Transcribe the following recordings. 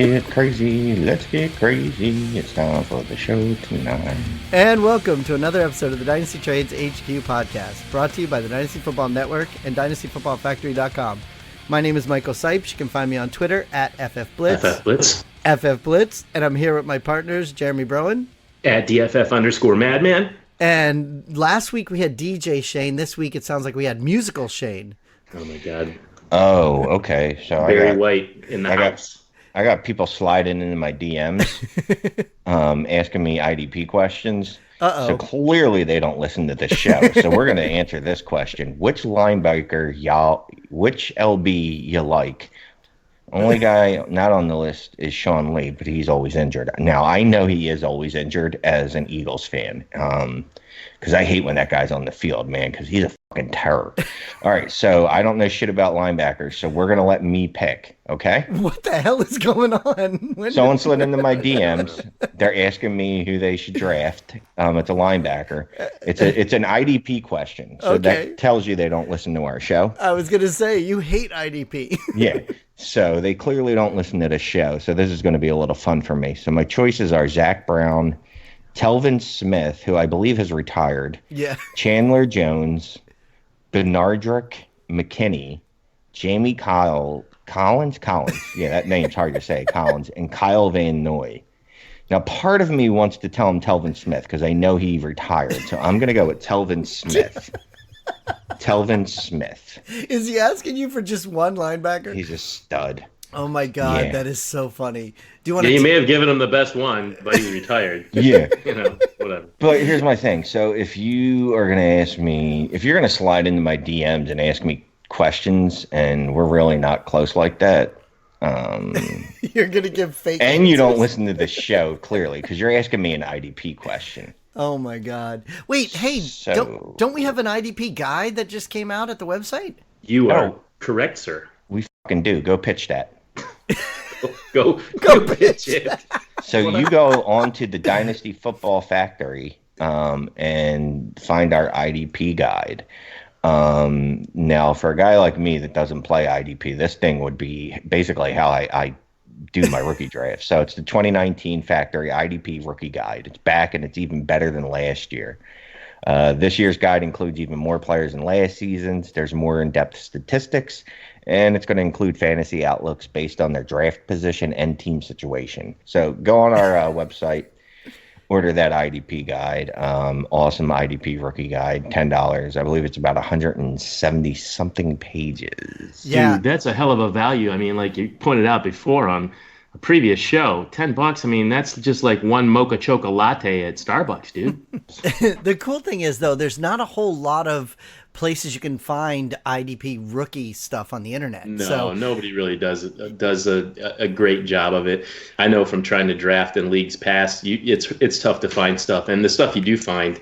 get crazy. Let's get crazy. It's time for the show tonight. And welcome to another episode of the Dynasty Trades HQ podcast, brought to you by the Dynasty Football Network and DynastyFootballFactory.com. My name is Michael Cipes. You can find me on Twitter at FFBlitz. FFBlitz. And I'm here with my partners, Jeremy Browand. At DFF_Madman. And last week we had DJ Shane. This week it sounds like we had musical Shane. Oh my God. Oh, okay. So Barry White in the house. I got people sliding into my DMs asking me IDP questions. Uh-oh. So clearly they don't listen to this show. So we're going to answer this question. Which linebacker which LB you like? Only guy not on the list is Sean Lee, but he's always injured. Now, I know he is always injured as an Eagles fan because I hate when that guy's on the field, man, because he's a fucking terror. All right, so I don't know shit about linebackers, so we're going to let me pick, okay? What the hell is going on? Someone slid into my DMs. They're asking me who they should draft. It's a linebacker. It's an IDP question, so that tells you they don't listen to our show. I was going to say, you hate IDP. Yeah. So they clearly don't listen to the show. So this is going to be a little fun for me. So my choices are Zach Brown, Telvin Smith, who I believe has retired. Yeah. Chandler Jones, Benardrick McKinney, Jamie Collins. Yeah, that name's hard to say, Collins, and Kyle Van Noy. Now, part of me wants to tell him Telvin Smith because I know he retired. So I'm going to go with Telvin Smith. Telvin Smith. Is he asking you for just one linebacker? He's a stud. Oh my God, Yeah. That is so funny. Do you want you may have given him the best one, but he's retired. Yeah. Whatever. But here's my thing. So if you are going to ask me, if you're going to slide into my DMs and ask me questions, and we're really not close like that, you're going to give fake and answers. you don't listen to the show clearly because you're asking me an IDP question. Oh my God! Wait, hey, So- don't we have an IDP guide that just came out at the website? You are correct, sir. We fucking do. Go pitch that. Go pitch it. So you go on to the Dynasty Football Factory and find our IDP guide. Now, for a guy like me that doesn't play IDP, this thing would be basically how I do my rookie draft. So it's the 2019 Factory IDP Rookie Guide. It's back, and it's even better than last year. This year's guide includes even more players than last season's. There's more in-depth statistics, and it's going to include fantasy outlooks based on their draft position and team situation. So go on our website, order that IDP guide. Awesome IDP Rookie Guide, $10. I believe it's about 170 something pages. Yeah. Dude, that's a hell of a value. I mean, like you pointed out before on a previous show, $10. I mean, that's just like one mocha choca latte at Starbucks, dude. The cool thing is, though, there's not a whole lot of places you can find IDP rookie stuff on the internet. No, nobody really does a great job of it. I know from trying to draft in leagues past, it's tough to find stuff, and the stuff you do find,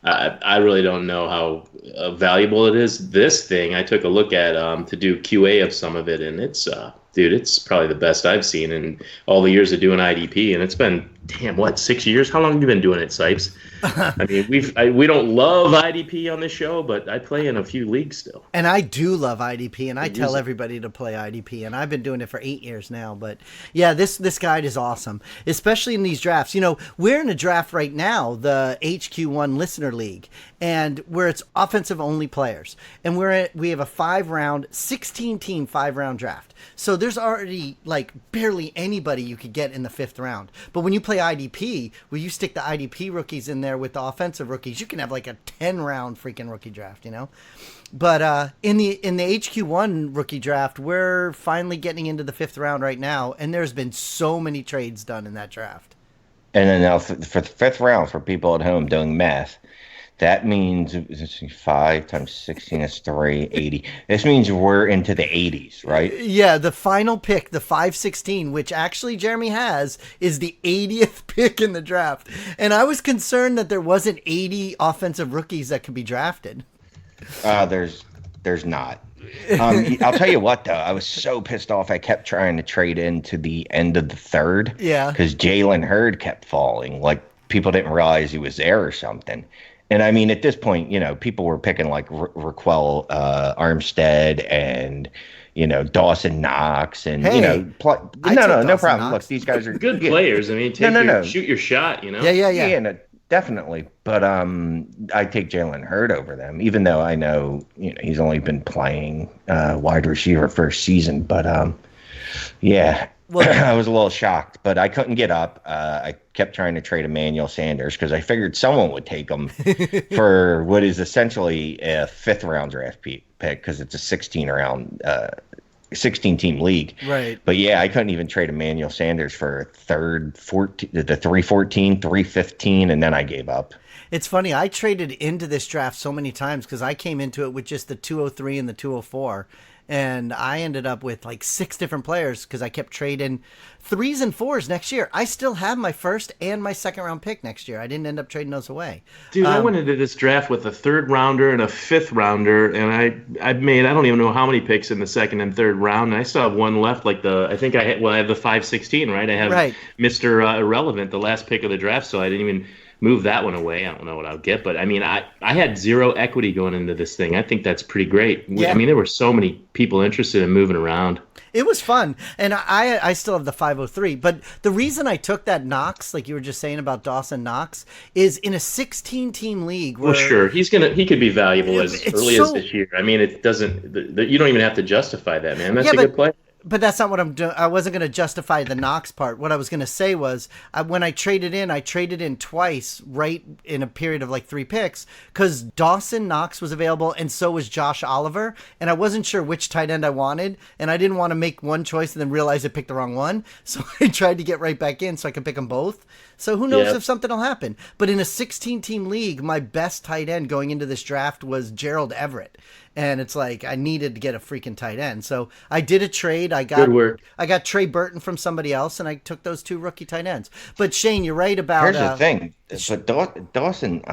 I really don't know how valuable it is. This thing I took a look at to do QA of some of it, and it's it's probably the best I've seen in all the years of doing IDP, and it's been 6 years? How long have you been doing it, Cipes? I mean, we don't love IDP on this show, but I play in a few leagues still. And I do love IDP, and I tell everybody to play IDP, and I've been doing it for 8 years now. But yeah, this guide is awesome, especially in these drafts. You know, we're in a draft right now, the HQ1 Listener League, and where it's offensive only players, and we have a 16-team 5-round draft. So there's already like barely anybody you could get in the 5th round. But when you play IDP, where you stick the IDP rookies in there with the offensive rookies, you can have like a 10-round freaking rookie draft, you know? But in the HQ1 rookie draft, we're finally getting into the 5th round right now, and there's been so many trades done in that draft. And then now for the 5th round, for people at home doing math, that means 5 times 16 is 380. This means we're into the 80s, right? Yeah, the final pick, the 516, which actually Jeremy has, is the 80th pick in the draft. And I was concerned that there wasn't 80 offensive rookies that could be drafted. There's not. I'll tell you what, though. I was so pissed off. I kept trying to trade into the end of the 3rd. Yeah. Because Jalen Hurd kept falling. Like, people didn't realize he was there or something. And I mean, at this point, you know, people were picking like Raquel Armstead and, Dawson Knox and, Hey, I took no Dawson problem. Knox. Look, these guys are Good players. I mean, shoot your shot, Yeah. No, definitely. But I take Jalen Hurd over them, even though I know, he's only been playing wide receiver first season. But yeah, Well, I was a little shocked, but I couldn't get up. I kept trying to trade Emmanuel Sanders because I figured someone would take him for what is essentially a 5th-round draft pick because it's a 16-team league. Right. But yeah, I couldn't even trade Emmanuel Sanders for the 314, 315, and then I gave up. It's funny. I traded into this draft so many times because I came into it with just the 203 and the 204. And I ended up with like 6 different players because I kept trading 3s and 4s next year. I still have my 1st and my 2nd-round pick next year. I didn't end up trading those away. Dude, I went into this draft with a 3rd-rounder and a 5th-rounder, and I made, I don't even know how many picks in the 2nd and 3rd round, and I still have one left. I think I have the 516, right? I have Mr. Irrelevant, the last pick of the draft, so I didn't even move that one away. I don't know what I'll get, but I mean, I had 0 equity going into this thing. I think that's pretty great. Yeah. I mean, there were so many people interested in moving around. It was fun, and I still have the 503. But the reason I took that Knox, like you were just saying about Dawson Knox, is in a 16-team league. Where, well, sure, he could be valuable as early as this year. I mean, it doesn't. You don't even have to justify that, man. That's a good play. But that's not what I'm doing. I wasn't going to justify the Knox part. What I was going to say was when I traded in twice, right in a period of like 3 picks, because Dawson Knox was available and so was Josh Oliver. And I wasn't sure which tight end I wanted. And I didn't want to make one choice and then realize I picked the wrong one. So I tried to get right back in so I could pick them both. So who knows if something will happen. But in a 16-team league, my best tight end going into this draft was Gerald Everett. And it's like I needed to get a freaking tight end. So I did a trade. I got Trey Burton from somebody else, and I took those 2 rookie tight ends. But Shane, you're right about... Here's the thing. But Dawson,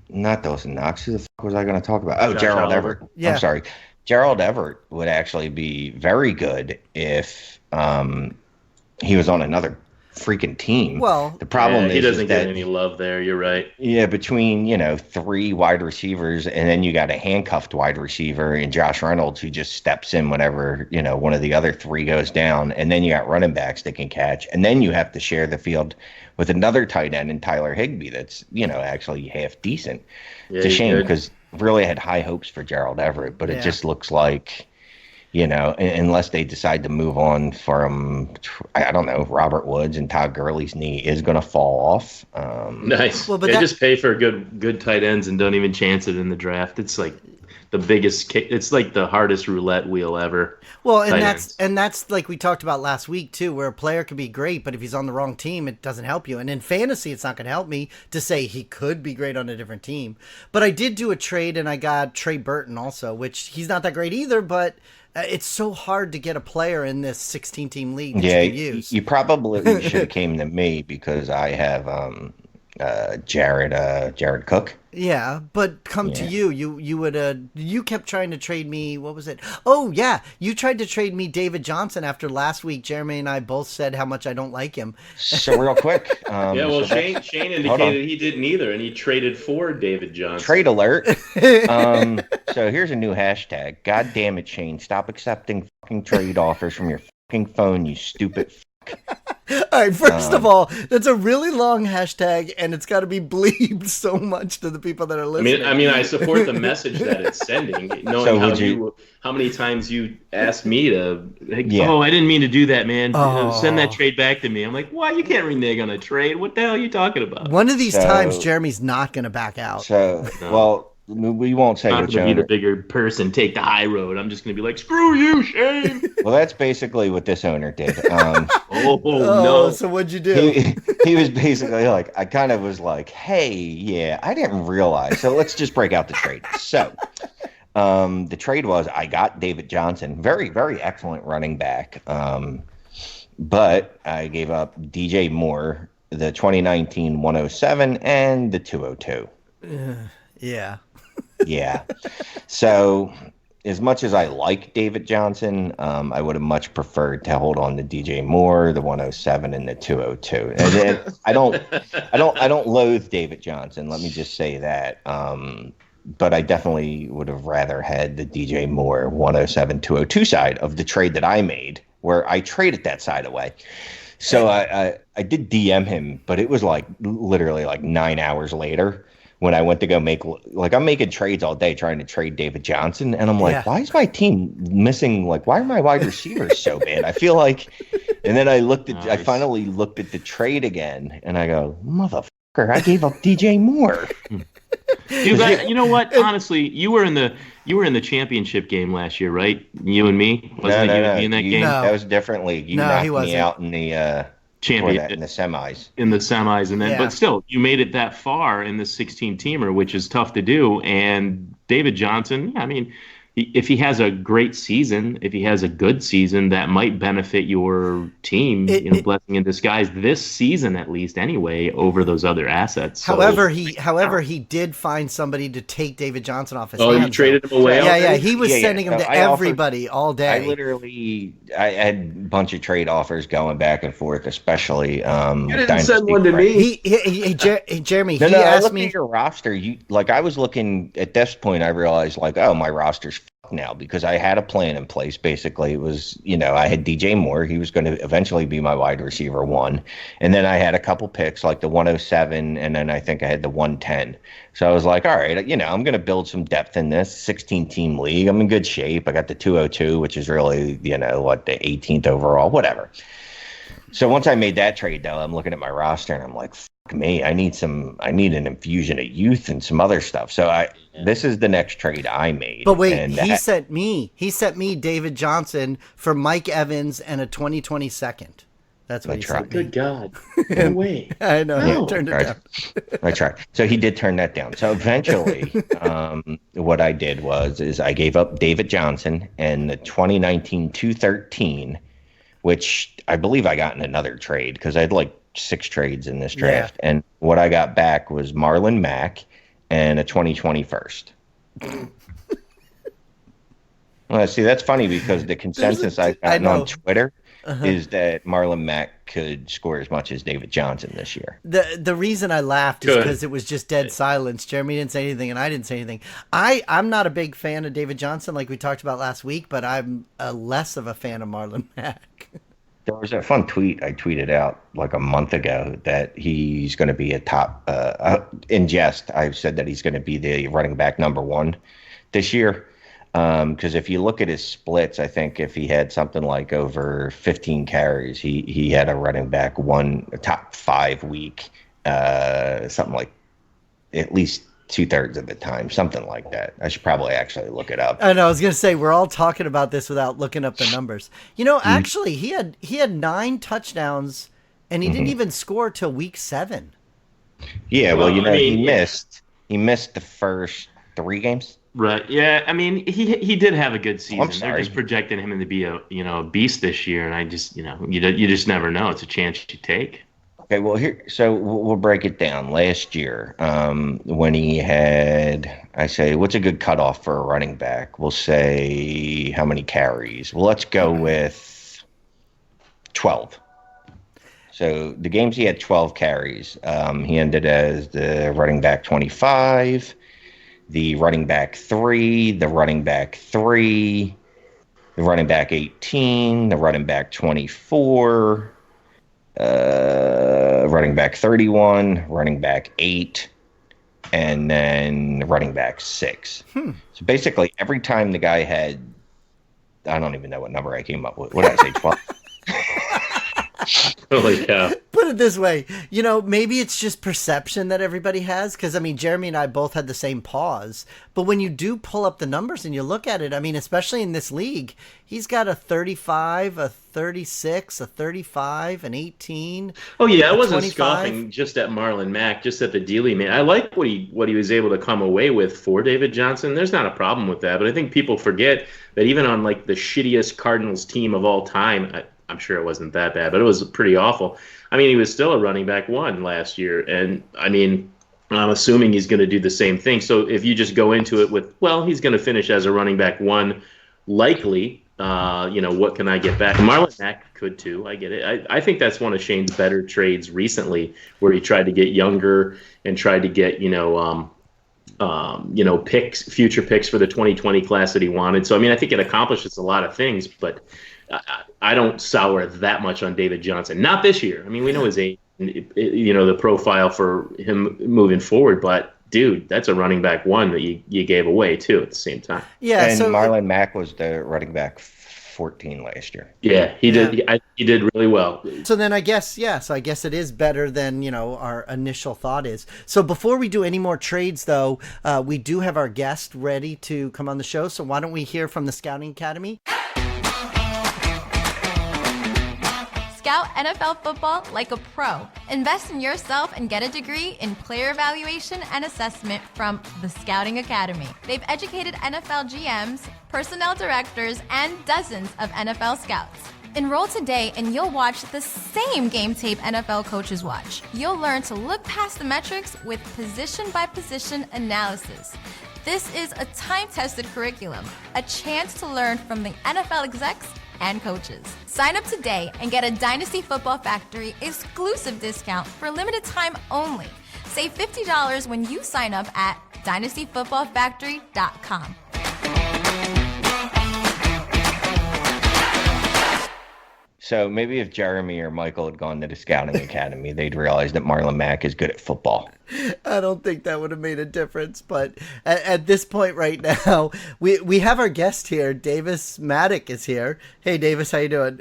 not Dawson Knox. Who the fuck was I going to talk about? Oh, Gerald Everett. Yeah. I'm sorry. Gerald Everett would actually be very good if he was on another freaking team. Well, the problem is he doesn't get any love there. You're right. Yeah, between 3 wide receivers, and then you got a handcuffed wide receiver in Josh Reynolds who just steps in whenever one of the other 3 goes down, and then you got running backs that can catch, and then you have to share the field with another tight end in Tyler Higbee that's actually half decent. It's a shame because really had high hopes for Gerald Everett, but it just looks like. Unless they decide to move on from, I don't know, Robert Woods and Todd Gurley's knee is going to fall off. Nice. Well, but they just pay for good tight ends and don't even chance it in the draft. It's like the biggest. It's like the hardest roulette wheel ever. Well, and that's like we talked about last week too, where a player could be great, but if he's on the wrong team, it doesn't help you. And in fantasy, it's not going to help me to say he could be great on a different team. But I did do a trade, and I got Trey Burton also, which he's not that great either, but. It's so hard to get a player in this 16-team league that you can use. You probably should have came to me because I have Jared Cook. Yeah, but to you, you kept trying to trade me. What was it? Oh yeah, you tried to trade me David Johnson after last week. Jeremy and I both said how much I don't like him. So real quick. Shane indicated he didn't either, and he traded for David Johnson. Trade alert. So here's a new hashtag. God damn it, Shane! Stop accepting fucking trade offers from your fucking phone, you stupid. All right, first of all, that's a really long hashtag, and it's got to be bleeped so much to the people that are listening. I mean, I support the message that it's sending, knowing how many times you asked me to, oh, I didn't mean to do that, man. Send that trade back to me. I'm like, why? You can't renege on a trade. What the hell are you talking about? One of these times, Jeremy's not going to back out. Well, we won't say which owner. Be the bigger person, take the high road. I'm just going to be like, screw you, Shane. Well, that's basically what this owner did. No. So what'd you do? He was basically like, I kind of was like, hey, yeah, I didn't realize. So let's just break out the trade. So the trade was I got David Johnson, very, very excellent running back. But I gave up DJ Moore, the 2019 107 and the 202. Yeah. Yeah. So as much as I like David Johnson, I would have much preferred to hold on to DJ Moore, the 107 and the 202. And then I don't loathe David Johnson. Let me just say that. but I definitely would have rather had the DJ Moore 107-202 side of the trade that I made, where I traded that side away. So I did DM him, but it was like literally like 9 hours later when I went to go I'm making trades all day trying to trade David Johnson. And I'm like, why is my team missing? Like, why are my wide receivers so bad? I feel like, and then I finally looked at the trade again and I go, motherfucker, I gave up DJ Moore. You know what? Honestly, you were in the championship game last year, right? You and me. Wasn't it you and me in that game? That was a different league. You knocked me out in the champion in the semis. In the semis, and then but still, you made it that far in the 16-teamer, which is tough to do. And David Johnson, I mean, if he has a great season, if he has a good season, that might benefit your team, blessing in disguise this season at least anyway over those other assets. However, he did find somebody to take David Johnson off his hands. Oh, you traded him away? Yeah, he was sending him to everybody all day. I had a bunch of trade offers going back and forth, especially you didn't send one to me. Jeremy, I looked at your roster. I was looking at this point, I realized my roster's now because I had a plan in place. Basically, it was, I had DJ Moore. He was going to eventually be my wide receiver 1. And then I had a couple picks like the 107, and then I think I had the 110. So I was like, all right, I'm going to build some depth in this 16-team league. I'm in good shape. I got the 202, which is really, the 18th overall, whatever. So once I made that trade, though, I'm looking at my roster and I'm like, fuck me, I need an infusion of youth and some other stuff. So this is the next trade I made. But wait, he sent me David Johnson for Mike Evans and a 2020 second. That's what he said. Good God. No way. I know. No. He turned it down. I tried. So he did turn that down. So eventually, what I did is I gave up David Johnson and the 2019 213, which I believe I got in another trade because I had 6 trades in this draft. Yeah. And what I got back was Marlon Mack and a 2020 first. Well, see, that's funny because the consensus I've gotten on Twitter is that Marlon Mack could score as much as David Johnson this year. The reason I laughed is because it was just dead silence. Jeremy didn't say anything, and I didn't say anything. I'm not a big fan of David Johnson like we talked about last week, but I'm less of a fan of Marlon Mack. There was a fun tweet I tweeted out a month ago that he's going to be a top, in jest, I've said that he's going to be the running back number 1 this year. Because if you look at his splits, I think if he had something like over 15 carries, he had a running back a top 5 week, something like at least 2/3 of the time, something like that. I should probably actually look it up. I know. I was going to say we're all talking about this without looking up the numbers. Actually, he had 9 touchdowns, and he didn't even score till week 7. Yeah, well, he missed the first 3 games. Right. Yeah. I mean, he did have a good season. They're just projecting him to be a beast this year, and I just you just never know. It's a chance you take. Okay, well, so we'll break it down. Last year, when he had, I say, what's a good cutoff for a running back? We'll say how many carries? Well, let's go with 12. So the games he had 12 carries. He ended as the running back 25, the running back 3, the running back 3, the running back 18, the running back 24, running back 31, running back 8, and then running back 6. So basically, every time the guy had, I don't even know what number I came up with. What did I say, 12? Holy cow. Put it this way, maybe it's just perception that everybody has, because, Jeremy and I both had the same pause, but when you do pull up the numbers and you look at it, especially in this league, he's got a 35, a 36, a 35, an 18. Oh, yeah, I wasn't 25. Scoffing just at Marlon Mack, just at the deal he made. I like what he was able to come away with for David Johnson. There's not a problem with that, but I think people forget that even on, the shittiest Cardinals team of all time, I'm sure it wasn't that bad, but it was pretty awful. He was still a running back 1 last year, and I'm assuming he's going to do the same thing. So if you just go into it with, well, he's going to finish as a running back 1, likely, what can I get back? Marlon Mack could too. I get it. I think that's one of Shane's better trades recently, where he tried to get younger and tried to get, future picks for the 2020 class that he wanted. So, I mean, I think it accomplishes a lot of things, but I don't sour that much on David Johnson. Not this year. I mean, we know his age, the profile for him moving forward, but dude, that's a running back one that you gave away too at the same time. Yeah. And Marlon Mack was the running back 14 last year. Yeah, he did. He did really well. So then I guess it is better than, our initial thought is. So before we do any more trades, though, we do have our guest ready to come on the show. So why don't we hear from the Scouting Academy? Scout NFL football like a pro. Invest in yourself and get a degree in player evaluation and assessment from the Scouting Academy. They've educated NFL GMs, personnel directors, and dozens of NFL scouts. Enroll today and you'll watch the same game tape NFL coaches watch. You'll learn to look past the metrics with position-by-position analysis. This is a time-tested curriculum, a chance to learn from the NFL execs and coaches. Sign up today and get a Dynasty Football Factory exclusive discount for a limited time only. Save $50 when you sign up at DynastyFootballFactory.com. So maybe if Jeremy or Michael had gone to the Scouting Academy, they'd realize that Marlon Mack is good at football. I don't think that would have made a difference, but at this point right now, we have our guest here. Davis Mattek is here. Hey, Davis, how you doing?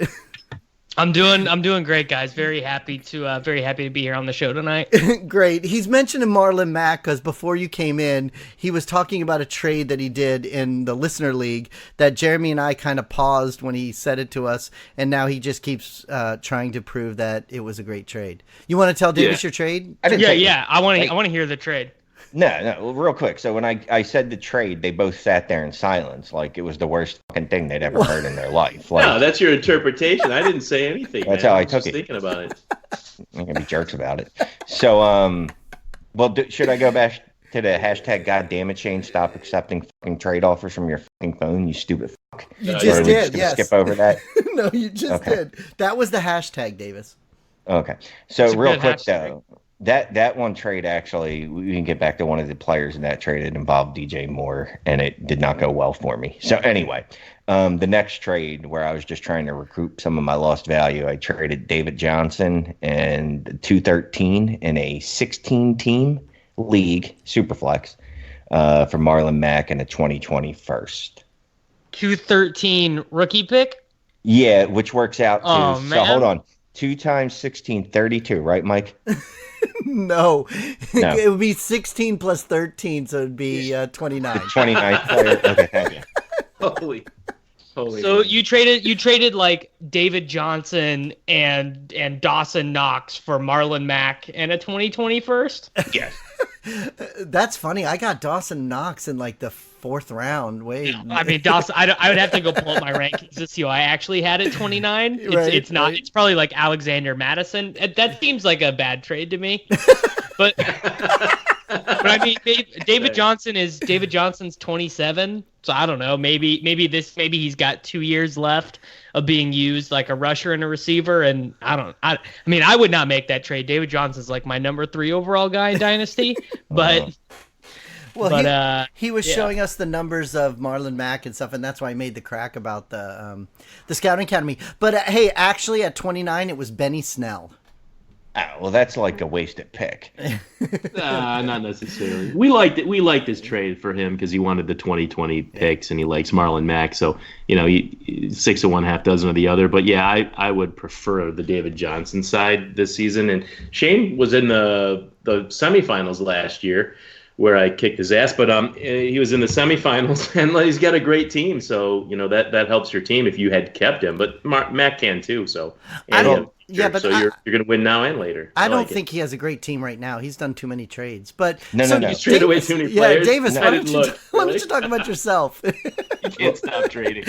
I'm doing great, guys. Very happy to be here on the show tonight. Great. He's mentioning Marlon Mack because before you came in, he was talking about a trade that he did in the Listener League that Jeremy and I kind of paused when he said it to us, and now he just keeps trying to prove that it was a great trade. You want to tell Davis your trade? Yeah. I want to hear the trade. No, real quick. So when I said the trade, they both sat there in silence, like it was the worst fucking thing they'd ever heard in their life. Like, no, that's your interpretation. I didn't say anything. That's man. how I was took just it. Thinking about it. I'm gonna be jerks about it. So, should I go back to the hashtag goddamn Shane, stop accepting fucking trade offers from your fucking phone, you stupid fuck? You just did, yes. Skip over that? No, you just did. That was the hashtag, Davis. Okay. So real quick, hashtag. though. That one trade, actually, we can get back to one of the players in that trade. It involved DJ Moore, and it did not go well for me. So anyway, the next trade where I was just trying to recoup some of my lost value, I traded David Johnson and 213 in a 16-team league, Superflex, for Marlon Mack and a 2020 first. 213 rookie pick? Yeah, which works out to, Oh, man. so hold on, 2 times 16, 32, right, Mike? No, it would be 16 plus 13, so it'd be 29. 29 player. Okay, thank you. Holy. So you traded like David Johnson and Dawson Knox for Marlon Mack and a 2020 first? Yes. That's funny. I got Dawson Knox in like the 4th round. Wait. I mean, Dawson. I would have to go pull up my rankings to see who I actually had at 29. It's not. Right. It's probably like Alexander Madison. That seems like a bad trade to me. But I mean, David Johnson's 27. So I don't know. Maybe he's got 2 years left of being used like a rusher and a receiver. And I mean, I would not make that trade. David Johnson's like my number 3 overall guy in Dynasty, but. He was showing us the numbers of Marlon Mack and stuff, and that's why I made the crack about the Scouting Academy. But hey, actually at 29, it was Benny Snell. Oh, well, that's like a wasted pick. Not necessarily. We liked this trade for him because he wanted the 2020 picks and he likes Marlon Mack. So 6 of one, half dozen of the other. But yeah, I would prefer the David Johnson side this season. And Shane was in the semifinals last year, where I kicked his ass, but he was in the semifinals, and he's got a great team, so that helps your team if you had kept him. But Matt can too, so but you're going to win now and later. I don't think he has a great team right now. He's done too many trades, but no. He's traded away too many players. Yeah, Davis, why don't you talk about yourself? You can't stop trading.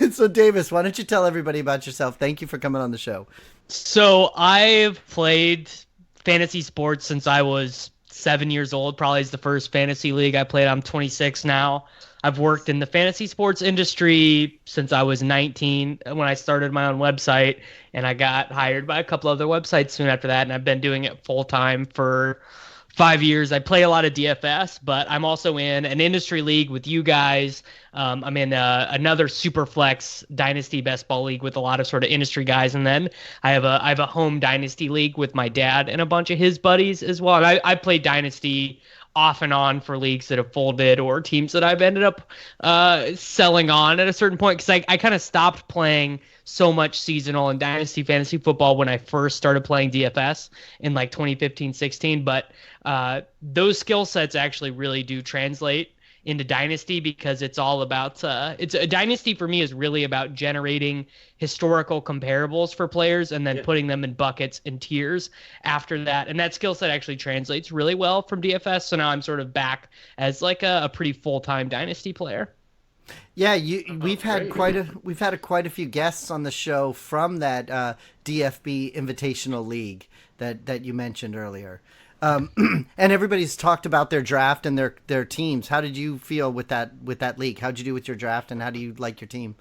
So Davis, why don't you tell everybody about yourself? Thank you for coming on the show. So I've played fantasy sports since I was 7 years old. Probably is the first fantasy league I played. I'm 26 now. I've worked in the fantasy sports industry since I was 19 when I started my own website, and I got hired by a couple other websites soon after that, and I've been doing it full time for 5 years. I play a lot of DFS, but I'm also in an industry league with you guys. I'm in another Superflex Dynasty Best Ball league with a lot of sort of industry guys, and then I have a home Dynasty league with my dad and a bunch of his buddies as well. And I play Dynasty off and on for leagues that have folded or teams that I've ended up selling on at a certain point, because I kind of stopped playing so much seasonal and Dynasty fantasy football when I first started playing DFS in like 2015-16. But those skill sets actually really do translate into Dynasty, because it's all about it's a Dynasty for me is really about generating historical comparables for players and then putting them in buckets and tiers after that. And that skill set actually translates really well from DFS. So now I'm sort of back as like a pretty full-time Dynasty player. Yeah, we've had quite a few guests on the show from that DFB Invitational League that you mentioned earlier. And everybody's talked about their draft and their teams. How did you feel with that league? How'd you do with your draft, and how do you like your team?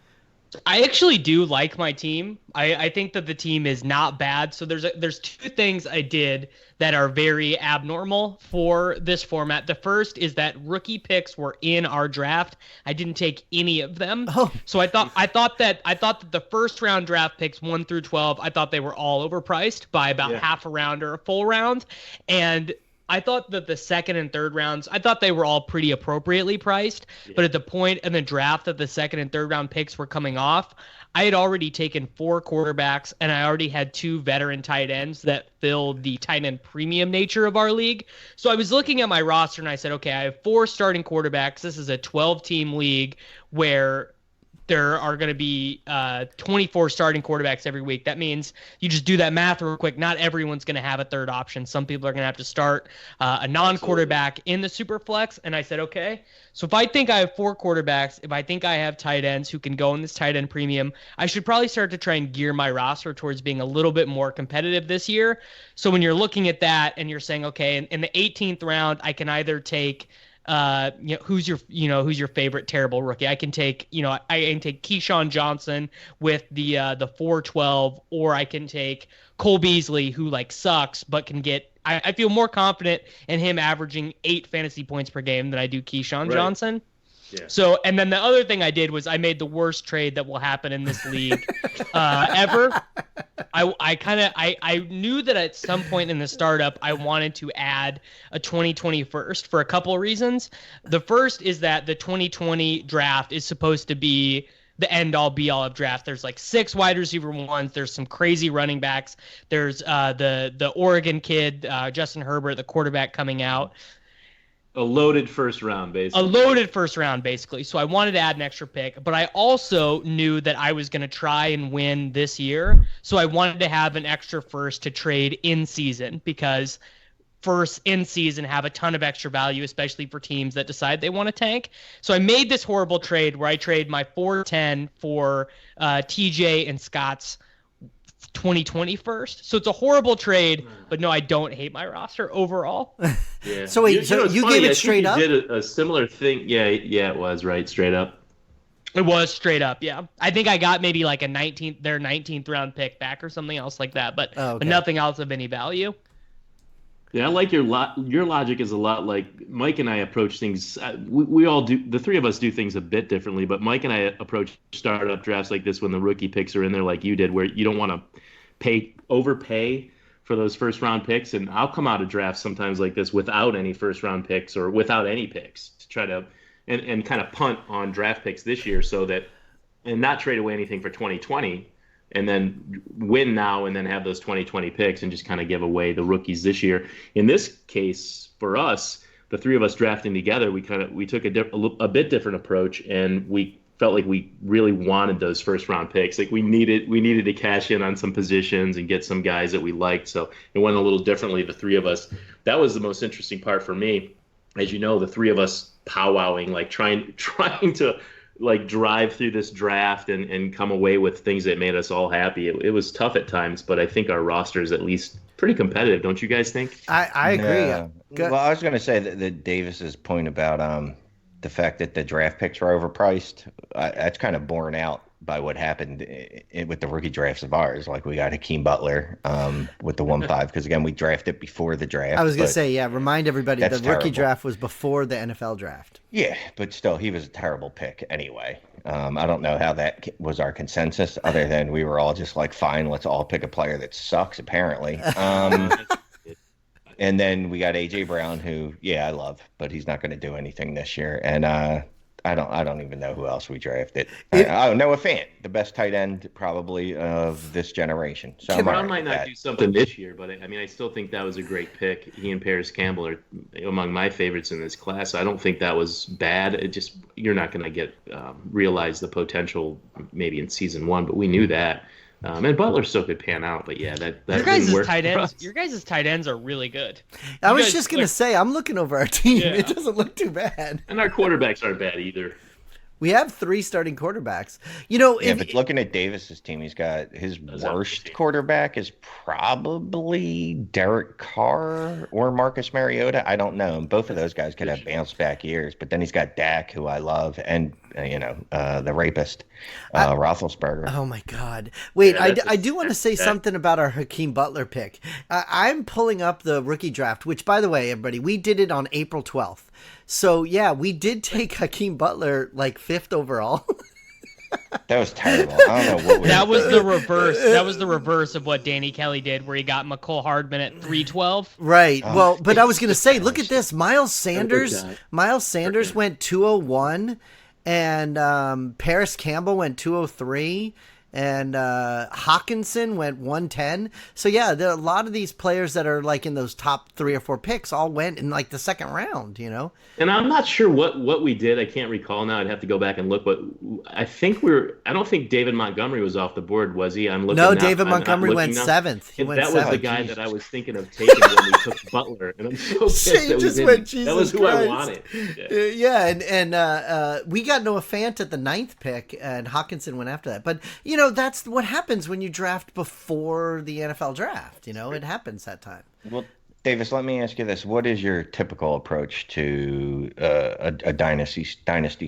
I actually do like my team. I think that the team is not bad. So there's two things I did that are very abnormal for this format. The first is that rookie picks were in our draft. I didn't take any of them. Oh. So I thought that the first round draft picks 1 through 12, I thought they were all overpriced by about half a round or a full round. And I thought that the second and third rounds, I thought they were all pretty appropriately priced. Yeah. But at the point in the draft that the second and third round picks were coming off, I had already taken 4 quarterbacks, and I already had 2 veteran tight ends that filled the tight end premium nature of our league. So I was looking at my roster, and I said, okay, I have 4 starting quarterbacks. This is a 12-team league where there are going to be 24 starting quarterbacks every week. That means you just do that math real quick. Not everyone's going to have a third option. Some people are going to have to start a non-quarterback in the super flex. And I said, okay, so if I think I have 4 quarterbacks, if I think I have tight ends who can go in this tight end premium, I should probably start to try and gear my roster towards being a little bit more competitive this year. So when you're looking at that and you're saying, okay, in the 18th round, I can either take who's your favorite terrible rookie? I can take Keyshawn Johnson with the 412, or I can take Cole Beasley, who like sucks but can get. I feel more confident in him averaging 8 fantasy points per game than I do Keyshawn Johnson. Yeah. So, and then the other thing I did was I made the worst trade that will happen in this league ever. I knew that at some point in the startup I wanted to add a 2020 first for a couple of reasons. The first is that the 2020 draft is supposed to be the end-all be-all of draft. There's like 6 wide receiver ones. There's some crazy running backs. There's the Oregon kid, Justin Herbert, the quarterback coming out. A loaded first round, basically. So I wanted to add an extra pick, but I also knew that I was going to try and win this year. So I wanted to have an extra first to trade in season, because first in season have a ton of extra value, especially for teams that decide they want to tank. So I made this horrible trade where I trade my 410 for TJ and Scott's 2020 first. So it's a horrible trade, but no, I don't hate my roster overall. Yeah. So wait, you gave it straight up? You did a similar thing. Yeah, it was right, straight up. It was straight up, yeah. I think I got maybe like their 19th round pick back or something else like that, but nothing else of any value. Yeah, I like your logic is a lot like Mike and I approach things. We all do. The 3 of us do things a bit differently, but Mike and I approach startup drafts like this when the rookie picks are in there, like you did, where you don't want to overpay for those first round picks. And I'll come out of drafts sometimes like this without any first round picks or without any picks to try to and kind of punt on draft picks this year, so that and not trade away anything for 2020. And then win now and then have those 2020 picks and just kind of give away the rookies this year. In this case, for us, the 3 of us drafting together, we took a bit different approach, and we felt like we really wanted those first round picks. Like we needed to cash in on some positions and get some guys that we liked. So it went a little differently, the 3 of us. That was the most interesting part for me. As you know, the 3 of us powwowing, like trying to like drive through this draft and come away with things that made us all happy. It was tough at times, but I think our roster is at least pretty competitive. Don't you guys think? I agree. Yeah. Well, I was going to say that Davis's point about the fact that the draft picks were overpriced, that's kind of borne out by what happened with the rookie drafts of ours. Like we got Hakeem Butler with the 1-5 because again we drafted before the draft. I was gonna say, yeah. Remind everybody the rookie draft was before the NFL draft. Yeah, but still, he was a terrible pick anyway. I don't know how that was our consensus, other than we were all just like, fine, let's all pick a player that sucks, apparently. And then we got A.J. Brown, who, yeah, I love, but he's not going to do anything this year. And I don't even know who else we drafted. Noah Fant, the best tight end probably of this generation. So Brown might not do something this year, but I mean, I still think that was a great pick. He and Paris Campbell are among my favorites in this class. I don't think that was bad. It just, you're not going to get realize the potential maybe in season 1, but we knew that. And Butler still could pan out, but yeah, that your guys' tight ends are really good. I was just gonna say, I'm looking over our team. Yeah. It doesn't look too bad, and our quarterbacks aren't bad either. We have 3 starting quarterbacks. But looking at Davis's team, he's got his worst quarterback is probably Derek Carr or Marcus Mariota. I don't know. Both of those guys could have bounce back years, but then he's got Dak, who I love, and the rapist, Roethlisberger. Oh my God! Wait, I do want to say something about our Hakeem Butler pick. I'm pulling up the rookie draft, which, by the way, everybody, we did it on April 12th. So yeah, we did take Hakeem Butler like 5th overall. That was terrible. I don't know what that was the reverse. That was the reverse of what Danny Kelly did, where he got McCole Hardman at 312. Right. Well, but I was going to say, look at this. Miles Sanders went 201, and Paris Campbell went 203. And Hawkinson went 110. So yeah, there are a lot of these players that are like in those top 3 or 4 picks all went in like the second round, And I'm not sure what we did. I can't recall now. I'd have to go back and look. But I don't think David Montgomery was off the board, was he? David Montgomery went 7th. That was the guy that I was thinking of taking when we took Butler, and I'm so pissed that was who I wanted. Yeah, and we got Noah Fant at the 9th pick, and Hawkinson went after that. But that's what happens when you draft before the NFL draft. It happens that time. Well, Davis, let me ask you this: what is your typical approach to a dynasty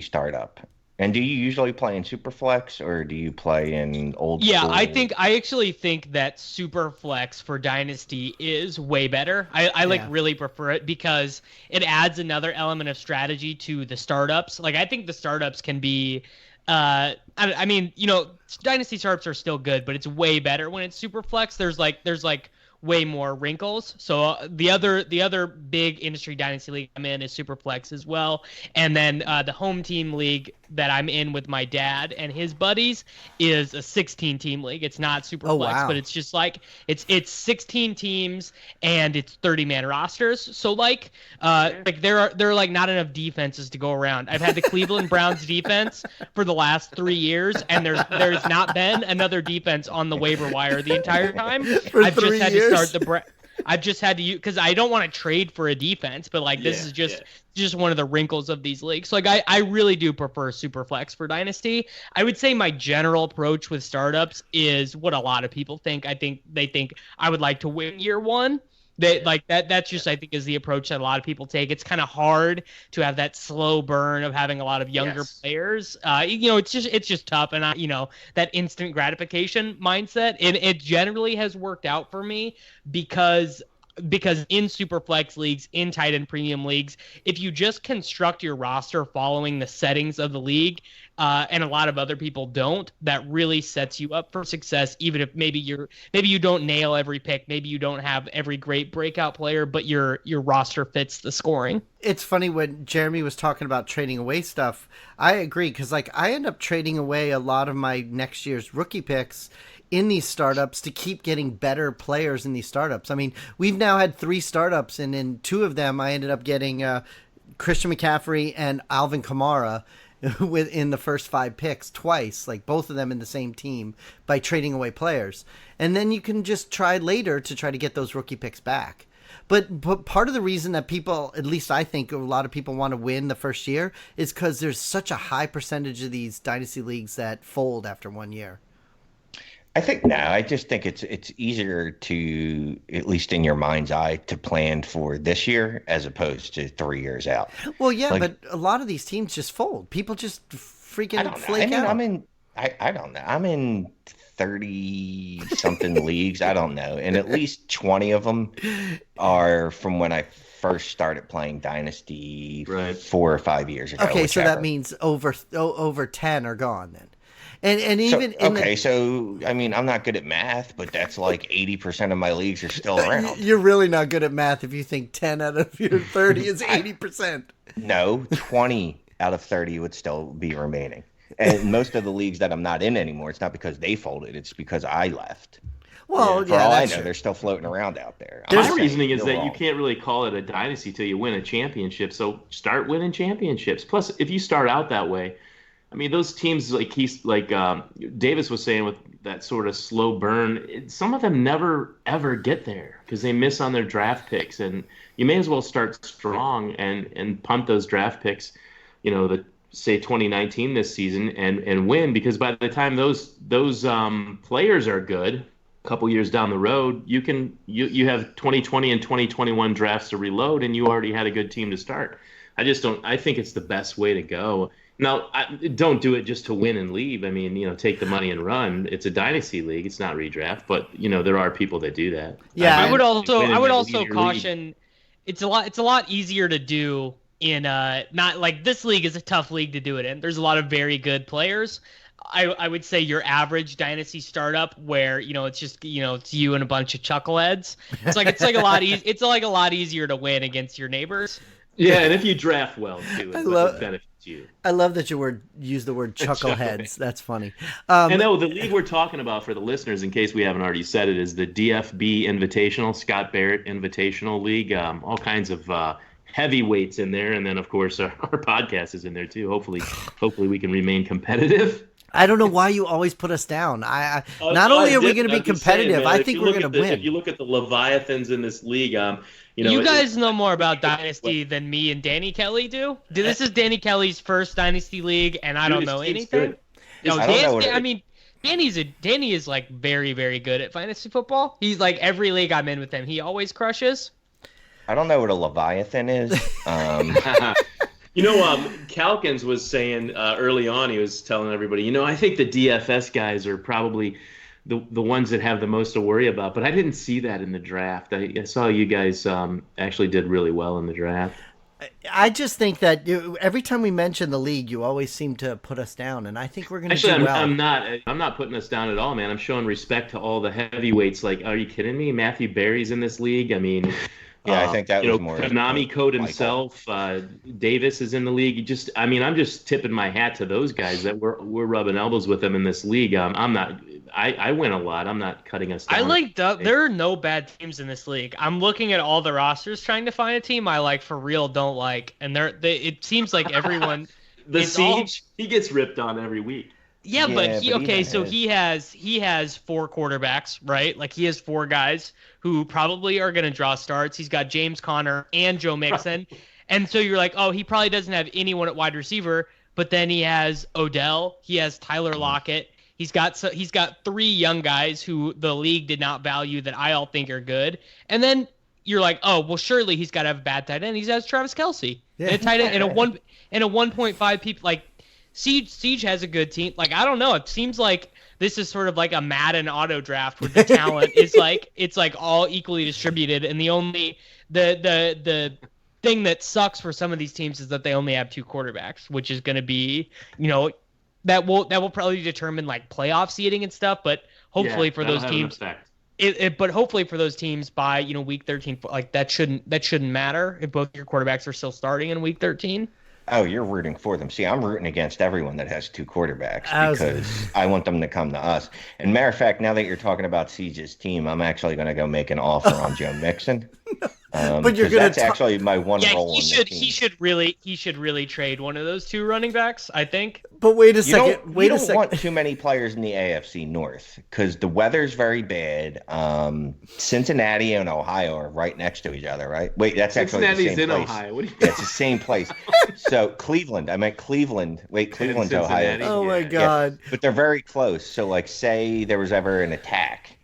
startup? And do you usually play in Superflex or do you play in old school? I actually think that Superflex for Dynasty is way better. I really prefer it because it adds another element of strategy to the startups. Like, I think the startups can be I mean, Dynasty startups are still good, but it's way better when it's Superflex. There's way more wrinkles. So the other big industry Dynasty league I'm in is Superflex as well. And then the home team league that I'm in with my dad and his buddies is a 16-team league. It's not Superflex, but it's just like it's 16 teams and it's 30-man rosters. So there are like not enough defenses to go around. I've had the Cleveland Browns defense for the last 3 years, and there's not been another defense on the waiver wire the entire time. I've just had to start I've just had to use, because I don't want to trade for a defense, but this is just one of the wrinkles of these leagues. So I really do prefer Superflex for Dynasty. I would say my general approach with startups is what a lot of people think. I think they think I would like to win year 1. They like that. That's just, I think, is the approach that a lot of people take. It's kind of hard to have that slow burn of having a lot of younger players. It's just tough, and that instant gratification mindset. And it generally has worked out for me because in Superflex leagues, in tight end premium leagues, if you just construct your roster following the settings of the league, and a lot of other people don't, that really sets you up for success. Even if maybe you don't nail every pick, maybe you don't have every great breakout player, but your roster fits the scoring. It's funny when Jeremy was talking about trading away stuff. I agree, because I end up trading away a lot of my next year's rookie picks in these startups to keep getting better players in these startups. I mean, we've now had 3 startups, and in 2 of them, I ended up getting Christian McCaffrey and Alvin Kamara within the first 5 picks twice, like both of them in the same team, by trading away players. And then you can just try later to try to get those rookie picks back. But part of the reason that people, at least I think a lot of people want to win the first year, is because there's such a high percentage of these dynasty leagues that fold after 1 year. I just think it's easier to, at least in your mind's eye, to plan for this year as opposed to 3 years out. Well, yeah, but a lot of these teams just fold. People just freaking flake out. I don't know. I'm in 30 something leagues. I don't know. And at least 20 of them are from when I first started playing Dynasty 4 or 5 years ago. Okay, so that means over 10 are gone then. And even so I mean, I'm not good at math, but that's like 80% of my leagues are still around. You're really not good at math if you think 10 out of your 30 is 80%. No, 20 out of 30 would still be remaining. And most of the leagues that I'm not in anymore, it's not because they folded, it's because I left. Well, for all I know, they're still floating around out there. My reasoning is that you can't really call it a dynasty till you win a championship. So start winning championships. Plus, if you start out that way, I mean, those teams like Davis was saying with that sort of slow burn, some of them never ever get there because they miss on their draft picks. And you may as well start strong and punt those draft picks. Say 2019 this season and win, because by the time those players are good a couple years down the road, you have 2020 and 2021 drafts to reload, and you already had a good team to start. I think it's the best way to go. Now, don't do it just to win and leave. I mean, take the money and run. It's a dynasty league. It's not redraft, but there are people that do that. Yeah, I would also caution. It's a lot easier to do in not like this league is a tough league to do it in. There's a lot of very good players. I would say your average dynasty startup where it's just it's you and a bunch of chuckleheads. It's like a lot easier to win against your neighbors. Yeah, and if you draft well too, it benefits you. I love that you use the word chuckleheads. That's funny. And the league we're talking about for the listeners, in case we haven't already said it, is the DFB Invitational, Scott Barrett Invitational League. All kinds of heavyweights in there, and then of course our podcast is in there too. Hopefully we can remain competitive. I don't know why you always put us down. Not only are we going to be competitive, I think we're going to win. If you look at the Leviathans in this league, you guys know more about Dynasty than me and Danny Kelly do. This is Danny Kelly's first Dynasty league, and I don't know anything. Danny is like very, very good at fantasy football. He's like every league I'm in with him, he always crushes. I don't know what a Leviathan is. Calkins was saying early on, he was telling everybody, I think the DFS guys are probably the ones that have the most to worry about. But I didn't see that in the draft. I saw you guys actually did really well in the draft. I just think that every time we mention the league, you always seem to put us down, and I think we're going to do well. I'm not putting us down at all, man. I'm showing respect to all the heavyweights. Like, are you kidding me? Matthew Berry's in this league. I mean... Yeah, I think that was more. Konami Code himself, Davis is in the league. I'm just tipping my hat to those guys that we're rubbing elbows with them in this league. I'm not. I win a lot. I'm not cutting us down. There are no bad teams in this league. I'm looking at all the rosters trying to find a team I like for real, don't like, and it seems like everyone. Siege, he gets ripped on every week. Yeah, but he has 4 quarterbacks, right? Like he has 4 guys who probably are going to draw starts. He's got James Conner and Joe Mixon. And so you're like, oh, he probably doesn't have anyone at wide receiver, but then he has Odell, he has Tyler Lockett. He's got 3 young guys who the league did not value that I all think are good. And then you're like, oh, well, surely he's got to have a bad tight end. He has Travis Kelce. Yeah. And a tight end and a 1.5 people like Siege has a good team. Like, I don't know. It seems like this is sort of like a Madden auto draft where the talent is like, it's like all equally distributed. And the thing that sucks for some of these teams is that they only have 2 quarterbacks, which is going to be, that will probably determine like playoff seeding and stuff. But hopefully for those teams, but hopefully for those teams by, week 13, like that shouldn't matter if both your quarterbacks are still starting in week 13. Oh, you're rooting for them. See, I'm rooting against everyone that has 2 quarterbacks because I want them to come to us. And matter of fact, now that you're talking about Siege's team, I'm actually going to go make an offer on Joe Mixon. But you're going that's actually my one role. He should really trade one of those 2 running backs, I think. But wait a second. You don't want too many players in the AFC North because the weather's very bad. Cincinnati and Ohio are right next to each other, right? Wait, that's actually the same place. Ohio. What do you it's the same place. So Cleveland. I meant Cleveland. Wait, Cleveland's Ohio. Oh my God! Yeah, but they're very close. So, like, say there was ever an attack.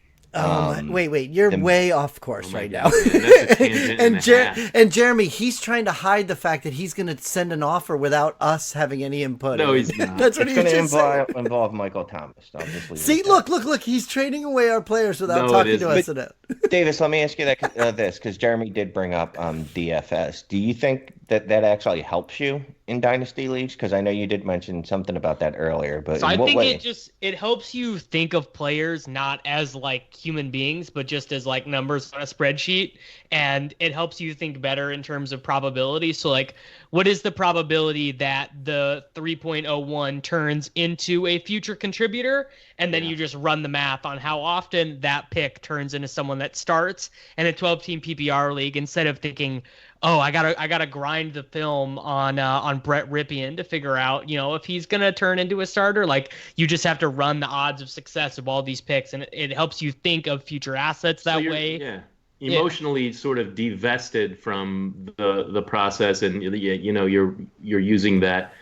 Wait! You're way off course right now. Man, that's a tangent and Jeremy, he's trying to hide the fact that he's going to send an offer without us having any input. No, he's not. That's what It's he's going just to saying. involve Michael Thomas. I'll just leave See, it at that. look! He's trading away our players without No, talking it to isn't. us. Davis, let me ask you this, because Jeremy did bring up DFS. Do you think that actually helps you in dynasty leagues? Because I know you did mention something about that earlier. But So in I what think way? it helps you think of players not as like human beings, but just as like numbers on a spreadsheet, and it helps you think better in terms of probability. So like, what is the probability that the 3.01 turns into a future contributor? And then you just run the math on how often that pick turns into someone that starts in a 12-team PPR league, instead of thinking, oh, I gotta grind the film on Brett Ripien to figure out, if he's gonna turn into a starter. Like, you just have to run the odds of success of all these picks, and it helps you think of future assets that way. Yeah. Emotionally sort of divested from the process, and you're using that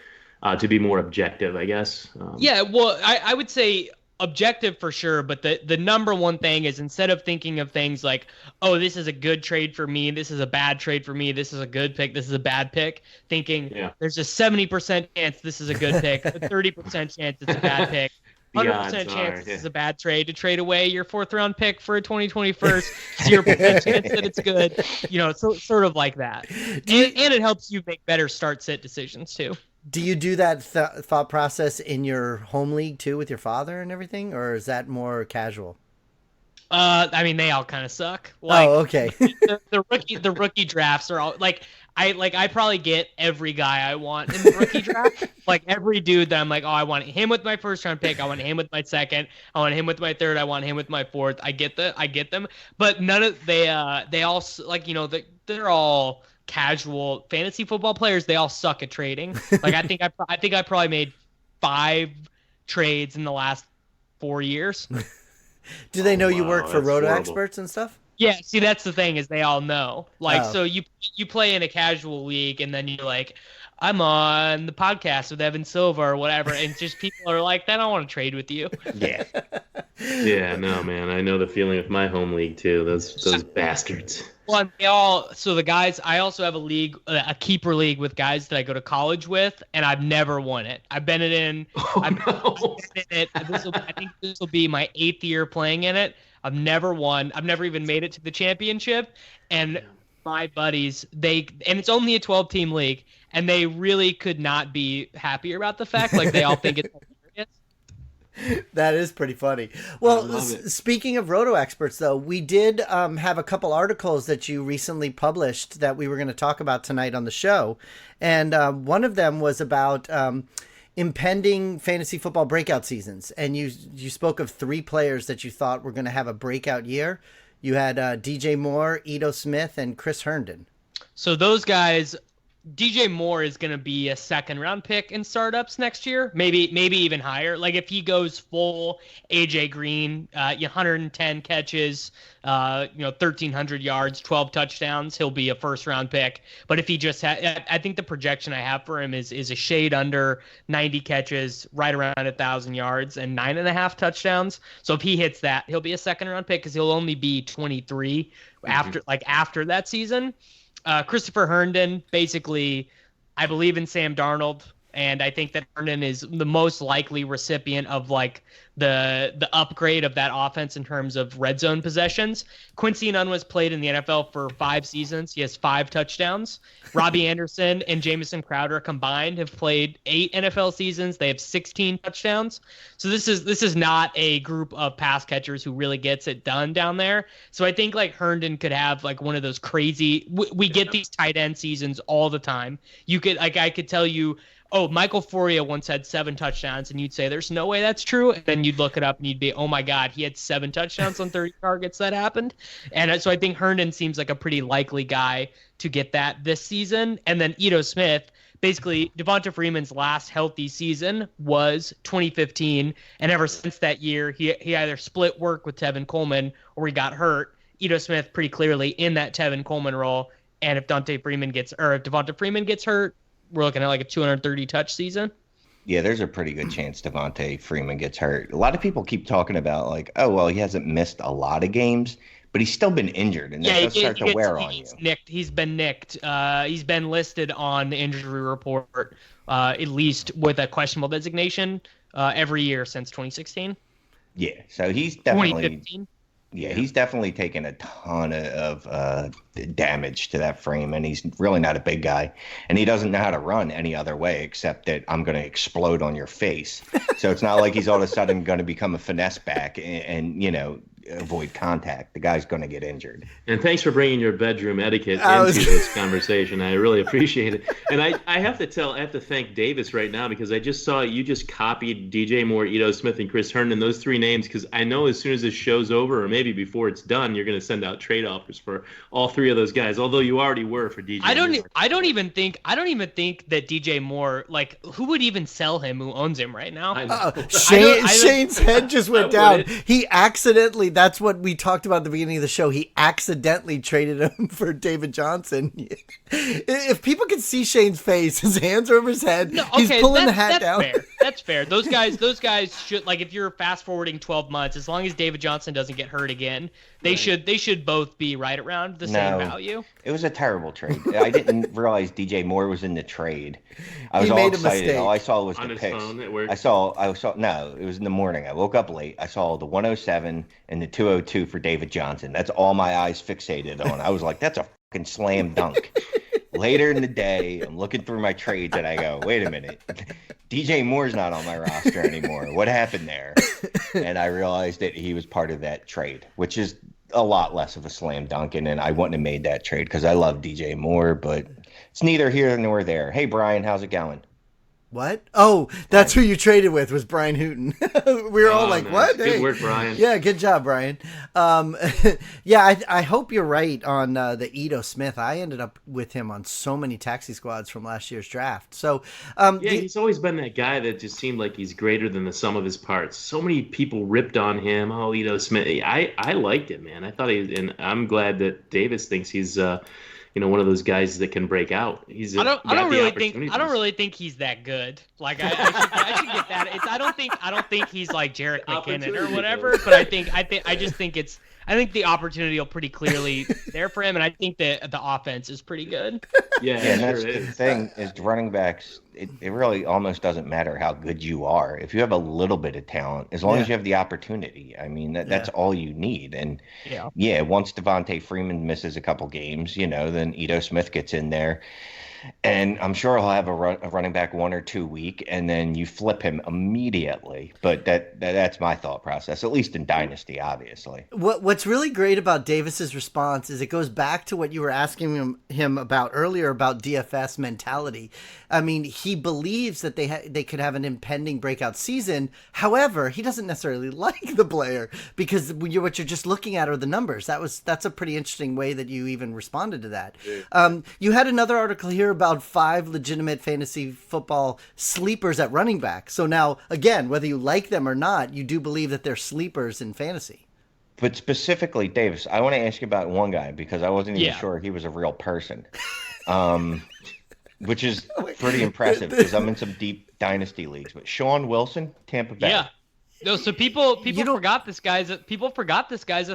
to be more objective, I guess. Yeah, well, I would say objective for sure, but the number one thing is, instead of thinking of things like, oh, this is a good trade for me, this is a bad trade for me, this is a good pick, this is a bad pick, thinking there's a 70% chance this is a good pick, a 30% chance it's a bad pick, 100% chance this is a bad trade, to trade away your 4th round pick for a 2021, 0% chance that it's good, so sort of like that. And it helps you make better start-sit decisions too. Do you do that thought process in your home league too, with your father and everything, or is that more casual? I mean, they all kind of suck. Like, okay. the rookie drafts are all like, I probably get every guy I want in the rookie draft. Like, every dude that I'm like, oh, I want him with my 1st round pick, I want him with my 2nd, I want him with my 3rd, I want him with my 4th. I get them, but none of they all, like, they're all casual fantasy football players. They all suck at trading. Like, I think I probably made 5 trades in the last 4 years. Do they know you work for Roto horrible. Experts and stuff? Yeah, see, that's the thing, is they all know. Like, so you play in a casual league, and then you're like, I'm on the podcast with Evan Silva or whatever, and just people are like, I don't want to trade with you. Yeah. Yeah, no, man. I know the feeling with my home league too. Those bastards. Well, so the guys, I also have a league, a keeper league with guys that I go to college with, and I've never won it. I've been in it. I think this will be my 8th year playing in it. I've never won. I've never even made it to the championship. And my buddies, and it's only a 12-team league, and they really could not be happier about the fact, like, they all think it's hilarious. That is pretty funny. Well, speaking of Roto Experts, though, we did have a couple articles that you recently published that we were going to talk about tonight on the show. And one of them was about impending fantasy football breakout seasons. And you spoke of 3 players that you thought were going to have a breakout year. You had DJ Moore, Ito Smith, and Chris Herndon. So those guys, DJ Moore is going to be a 2nd round pick in startups next year, maybe even higher. Like, if he goes full AJ Green, 110 catches, 1,300 yards, 12 touchdowns, he'll be a 1st round pick. But if he just I think the projection I have for him is a shade under 90 catches, right around 1,000 yards, and 9.5 touchdowns. So if he hits that, he'll be a 2nd round pick, because he'll only be 23 after that season. Christopher Herndon, basically, I believe in Sam Darnold, and I think that Herndon is the most likely recipient of, like, the upgrade of that offense in terms of red zone possessions. Quincy Nunn played in the NFL for 5 seasons. He has 5 touchdowns. Robbie Anderson and Jamison Crowder combined have played 8 NFL seasons. They have 16 touchdowns. So this is not a group of pass catchers who really gets it done down there. So I think, like, Herndon could have, like, one of those crazy. We get these tight end seasons all the time. You could, like, I could tell you, oh, Michael Foria once had 7 touchdowns, and you'd say, there's no way that's true. And then you'd look it up and you'd be, oh my God, he had 7 touchdowns on 30 targets. That happened. And so I think Herndon seems like a pretty likely guy to get that this season. And then Ito Smith, basically Devonta Freeman's last healthy season was 2015. And ever since that year, he either split work with Tevin Coleman or he got hurt. Ito Smith pretty clearly in that Tevin Coleman role. And if Devonta Freeman gets hurt, we're looking at like a 230 touch season. Yeah, there's a pretty good chance Devontae Freeman gets hurt. A lot of people keep talking about like, oh, well, he hasn't missed a lot of games, but he's still been injured, and that does start to wear on you. Nicked. He's been nicked. He's been listed on the injury report, at least with a questionable designation, every year since 2016. Yeah, so he's definitely 2015. Yeah, he's definitely taken a ton of damage to that frame, and he's really not a big guy, and he doesn't know how to run any other way except that I'm going to explode on your face. So it's not like he's all of a sudden going to become a finesse back and avoid contact. The guy's going to get injured. And thanks for bringing your bedroom etiquette into this conversation. I really appreciate it. And I have to thank Davis right now, because I just saw you just copied DJ Moore, Ito Smith, and Chris Herndon, those three names, because I know as soon as this show's over, or maybe before it's done, you're going to send out trade offers for all three of those guys. Although you already were for DJ. I don't even think that DJ Moore, like, who would even sell him? Who owns him right now? Shane's head just went down. He accidentally. That's what we talked about at the beginning of the show. He accidentally traded him for David Johnson. If people could see Shane's face, his hands are over his head. No, okay, he's pulling the hat down. Fair. That's fair. Those guys should, like, if you're fast forwarding 12 months, as long as David Johnson doesn't get hurt again, they should both be right around the same value. It was a terrible trade. I didn't realize DJ Moore was in the trade. I was all excited. Mistake. All I saw was on the his picks. Phone at work. No, it was in the morning. I woke up late. I saw the 107 and the 202 for David Johnson. That's all my eyes fixated on. I was like, that's a fucking slam dunk. Later in the day, I'm looking through my trades and I go, wait a minute. DJ Moore's not on my roster anymore. What happened there? And I realized that he was part of that trade, which is a lot less of a slam dunk. And I wouldn't have made that trade because I love DJ Moore, but it's neither here nor there. Hey, Brian, how's it going? What? Oh, that's who you traded with, was Brian Hooton. We were all like, nice. what? Good work, Brian. Yeah, good job, Brian. Yeah, I hope you're right on the Ito Smith. I ended up with him on so many taxi squads from last year's draft. So, he's always been that guy that just seemed like he's greater than the sum of his parts. So many people ripped on him. Oh, Ito Smith. I liked it, man. I thought and I'm glad that Davis thinks he's one of those guys that can break out. I don't really think he's that good. Like I should get that. I don't think he's like Jerick McKinnon or whatever. But I think the opportunity will pretty clearly there for him, and I think that the offense is pretty good. Yeah, and that's the thing is running backs. It really almost doesn't matter how good you are if you have a little bit of talent, as long as you have the opportunity. I mean, that's all you need. And once Devontae Freeman misses a couple games, then Ito Smith gets in there. And I'm sure he'll have a running back 1 or 2 week, and then you flip him immediately. But that's my thought process, at least in Dynasty, obviously. What's really great about Davis's response is it goes back to what you were asking him about earlier about DFS mentality. I mean, he believes that they could have an impending breakout season. However, he doesn't necessarily like the player because what you're just looking at are the numbers. That's a pretty interesting way that you even responded to that. Yeah. You had another article here about 5 legitimate fantasy football sleepers at running back. So now, again, whether you like them or not, you do believe that they're sleepers in fantasy. But specifically, Davis, I want to ask you about one guy because I wasn't even sure he was a real person, which is pretty impressive because I'm in some deep dynasty leagues. But Sean Wilson, Tampa Bay. Yeah. No, so people forgot this guy's a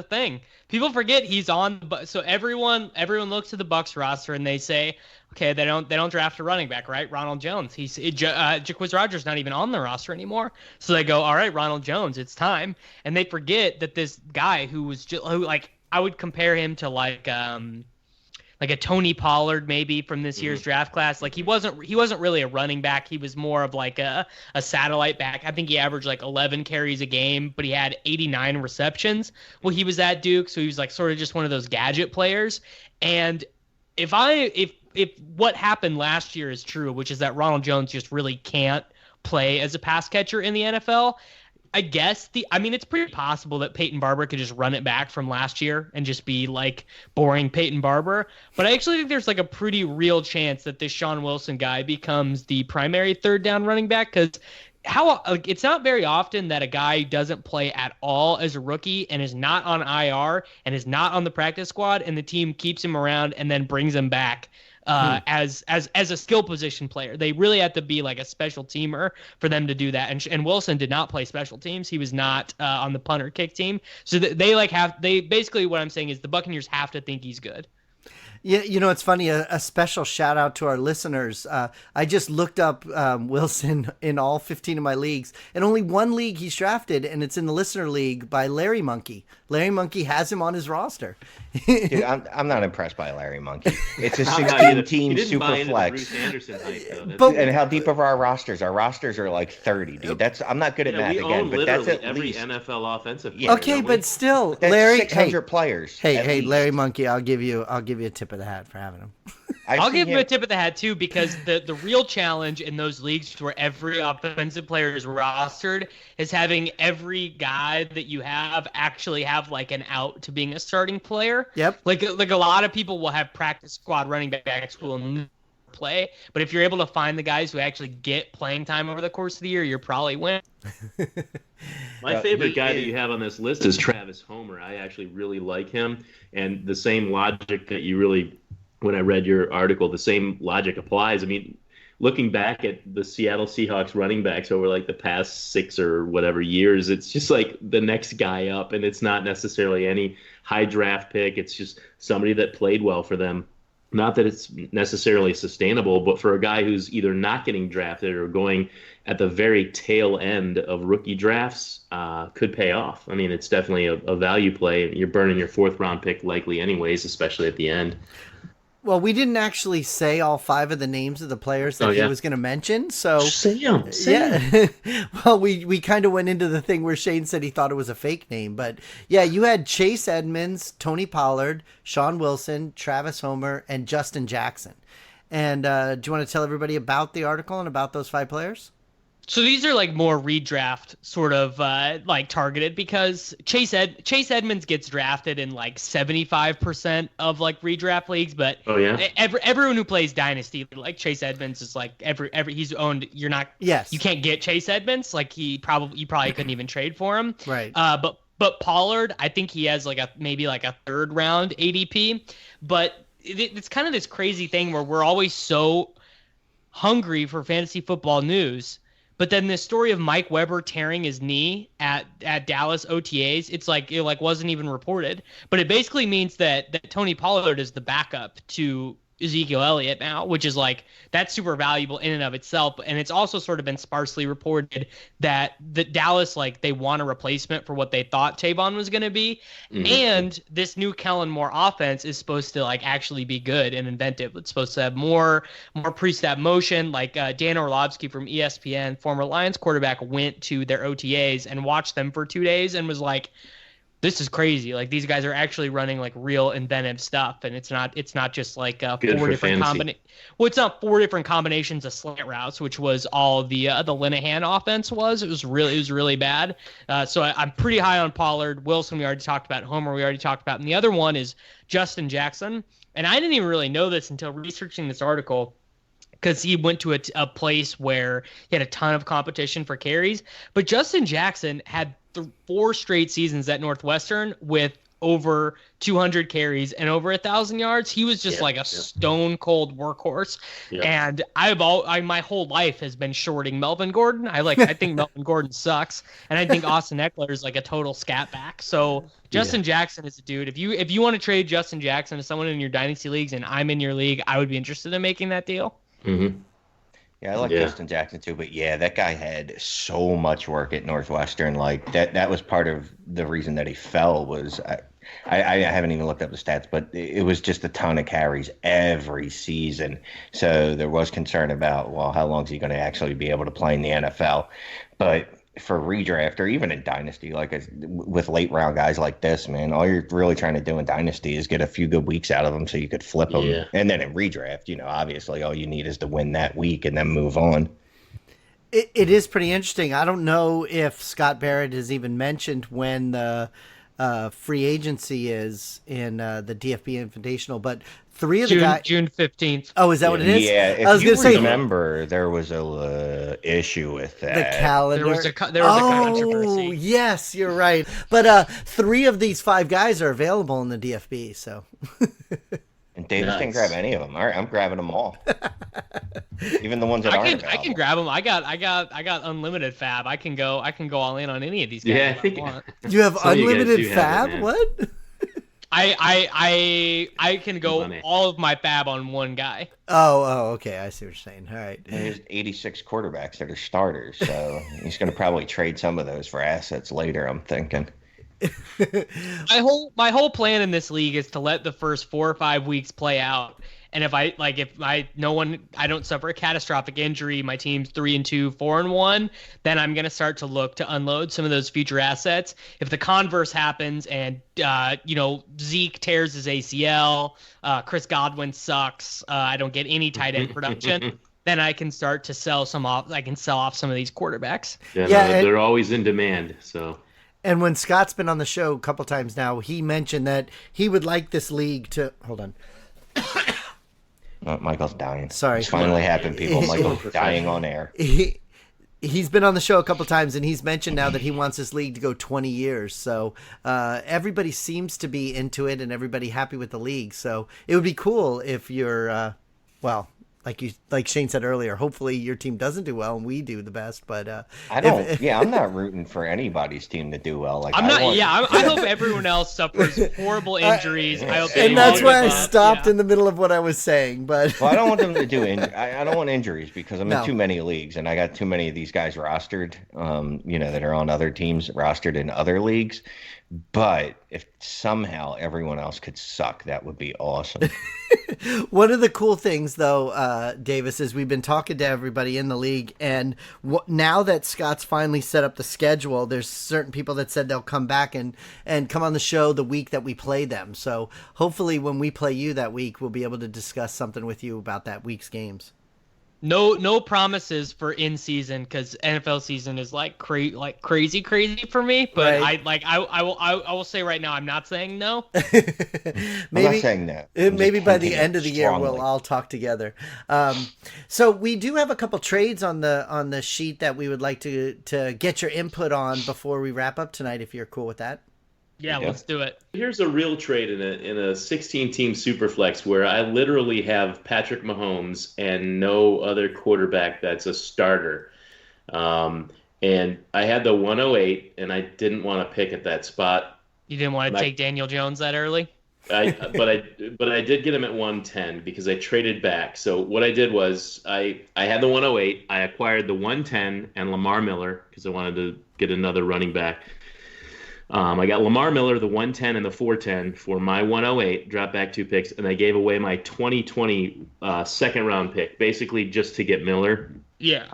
thing. People forget he's on. So everyone looks at the Bucs roster and they say, okay, they don't draft a running back, right? Ronald Jones. Jacquizz Rodgers not even on the roster anymore. So they go, all right, Ronald Jones, it's time. And they forget that this guy who I would compare him to like a Tony Pollard maybe from this year's draft class. Like he wasn't really a running back. He was more of like a satellite back. I think he averaged like 11 carries a game, but he had 89 receptions when he was at Duke. So he was like sort of just one of those gadget players. And if what happened last year is true, which is that Ronald Jones just really can't play as a pass catcher in the NFL, I guess it's pretty possible that Peyton Barber could just run it back from last year and just be like boring Peyton Barber. But I actually think there's like a pretty real chance that this Sean Wilson guy becomes the primary third down running back because it's not very often that a guy doesn't play at all as a rookie and is not on IR and is not on the practice squad and the team keeps him around and then brings him back as a skill position player. They really have to be like a special teamer for them to do that. And Wilson did not play special teams. He was not on the punter kick team. So they basically, what I'm saying is the Buccaneers have to think he's good. Yeah, it's funny, a special shout out to our listeners. I just looked up Wilson in all 15 of my leagues, and only one league he's drafted, and it's in the listener league by Larry Monkey. Larry Monkey has him on his roster. Dude, I'm not impressed by Larry Monkey. It's a 16-team super flex. And how deep are our rosters? Our rosters are like 30, dude. I'm not good at math again, but that's at every least NFL offensive player. Okay, but still, that's Larry, 600 players. Hey, Larry Monkey, I'll give you a tip of the hat for having him. I'll give him a tip of the hat too, because the real challenge in those leagues where every offensive player is rostered is having every guy that you have actually have like an out to being a starting player. Yep. Like a lot of people will have practice squad running backs who will play, but if you're able to find the guys who actually get playing time over the course of the year, you're probably winning. My favorite guy that you have on this list is Travis Homer. I actually really like him, and the same logic that you really, when I read your article, the same logic applies. I mean, looking back at the Seattle Seahawks running backs over like the past 6 or whatever years, it's just like the next guy up, and it's not necessarily any high draft pick. It's just somebody that played well for them. Not that it's necessarily sustainable, but for a guy who's either not getting drafted or going at the very tail end of rookie drafts, could pay off. I mean, it's definitely a value play. You're burning your 4th round pick likely anyways, especially at the end. Well, we didn't actually say all 5 of the names of the players that he was going to mention, so say them. Well, we kind of went into the thing where Shane said he thought it was a fake name, but yeah, you had Chase Edmonds, Tony Pollard, Sean Wilson, Travis Homer, and Justin Jackson. And do you want to tell everybody about the article and about those 5 players? So these are like more redraft sort of like targeted, because Chase Edmonds gets drafted in like 75% of like redraft leagues, but everyone who plays Dynasty, like Chase Edmonds is like every he's owned. You can't get Chase Edmonds, like you probably couldn't even trade for him. Right. But Pollard, I think he has like maybe a 3rd round ADP, but it's kind of this crazy thing where we're always so hungry for fantasy football news. But then this story of Mike Weber tearing his knee at Dallas OTAs, it wasn't even reported. But it basically means that Tony Pollard is the backup to Ezekiel Elliott now, which is like, that's super valuable in and of itself. And it's also sort of been sparsely reported that Dallas, like, they want a replacement for what they thought Tavon was going to be. Mm-hmm. And this new Kellen Moore offense is supposed to like actually be good and inventive. It's supposed to have more pre-snap motion. Like Dan Orlovsky from ESPN, former Lions quarterback, went to their OTAs and watched them for 2 days and was like, this is crazy. Like, these guys are actually running like real inventive stuff, and it's not just like 4 different it's not 4 different combinations of slant routes, which was all the Linehan offense was. It was really bad. So I'm pretty high on Pollard. Wilson we already talked about. Homer we already talked about, and the other one is Justin Jackson. And I didn't even really know this until researching this article, because he went to a place where he had a ton of competition for carries. But Justin Jackson had 4 straight seasons at Northwestern with over 200 carries and over 1,000 yards. He was just like a stone cold workhorse. Yeah. And my whole life has been shorting Melvin Gordon. I think Melvin Gordon sucks, and I think Austin Eckler is like a total scat back. So Justin Jackson is a dude. If you want to trade Justin Jackson to someone in your dynasty leagues and I'm in your league, I would be interested in making that deal. Mm-hmm. Yeah, I like Justin Jackson too, but that guy had so much work at Northwestern. Like that was part of the reason that he fell. Was I haven't even looked up the stats, but it was just a ton of carries every season. So there was concern about, well, how long is he going to actually be able to play in the NFL? But for redraft or even in Dynasty, with late round guys like this, man, all you're really trying to do in Dynasty is get a few good weeks out of them so you could flip them. Yeah. And then in redraft, obviously all you need is to win that week and then move on. It is pretty interesting. I don't know if Scott Barrett has even mentioned when the free agency is in the DFB Invitational, but 3 of the guys... June 15th. Oh, is that what it is? Yeah, if you remember, there was a issue with that. The calendar. There was a controversy. Oh, yes, you're right. But 3 of these 5 guys are available in the DFB, so... And Davis didn't grab any of them. All right, I'm grabbing them all. Even the ones that aren't available. I can grab them. I got unlimited fab. I can go all in on any of these guys. Yeah, I think you have unlimited fab. What? I can go all of my fab on one guy. Oh, okay. I see what you're saying. All right. And there's 86 quarterbacks that are starters, so he's going to probably trade some of those for assets later, I'm thinking. My whole plan in this league is to let the first 4 or 5 weeks play out. And if I don't suffer a catastrophic injury, my team's 3-2, 4-1, then I'm gonna start to look to unload some of those future assets. If the converse happens and Zeke tears his ACL, Chris Godwin sucks, I don't get any tight end production, then I can start to sell off. I can sell off some of these quarterbacks. They're always in demand. So. And when Scott's been on the show a couple times now, he mentioned that he would like this league to hold on. Michael's dying. Sorry. It's finally happened, people. Michael's dying on air. He's been on the show a couple times, and he's mentioned now that he wants this league to go 20 years. So everybody seems to be into it, and everybody happy with the league. So it would be cool if you're, like Shane said earlier, hopefully your team doesn't do well and we do the best. But I'm not rooting for anybody's team to do well. I hope everyone else suffers horrible injuries. And that's why I stopped in the middle of what I was saying. But I don't want them to do I don't want injuries because I'm in too many leagues and I got too many of these guys rostered, that are on other teams rostered in other leagues. But if somehow everyone else could suck, that would be awesome. One of the cool things, though, Davis, is we've been talking to everybody in the league, and now that Scott's finally set up the schedule, there's certain people that said they'll come back and come on the show the week that we play them. So hopefully when we play you that week, we'll be able to discuss something with you about that week's games. No promises for in season because NFL season is crazy for me. But right. I will say right now I'm not saying no. I'm not saying that. Maybe by the end of the year we'll all talk together. So we do have a couple trades on the sheet that we would like to get your input on before we wrap up tonight. If you're cool with that. Yeah, let's do it. Here's a real trade in a 16-team superflex where I literally have Patrick Mahomes and no other quarterback that's a starter. And I had the 108, and I didn't want to pick at that spot. You didn't want to take Daniel Jones that early? But I did get him at 110 because I traded back. So what I did was I had the 108. I acquired the 110 and Lamar Miller because I wanted to get another running back. I got Lamar Miller, the 110 and the 410 for my 108, dropped back 2 picks, and I gave away my 2020 second-round pick, basically just to get Miller. Yeah.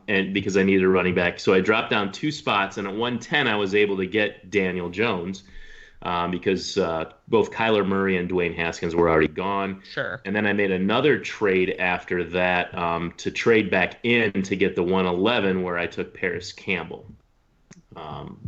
And because I needed a running back. So I dropped down 2 spots, and at 110 I was able to get Daniel Jones because both Kyler Murray and Dwayne Haskins were already gone. Sure. And then I made another trade after that to trade back in to get the 111 where I took Paris Campbell.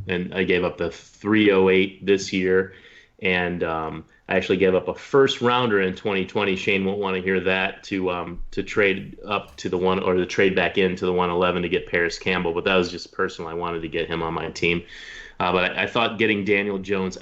And I gave up the 308 this year, and I actually gave up a first rounder in 2020. Shane won't want to hear that to trade up to the one or to trade back into the 111 to get Paris Campbell, but that was just personal. I wanted to get him on my team, but I thought getting Daniel Jones,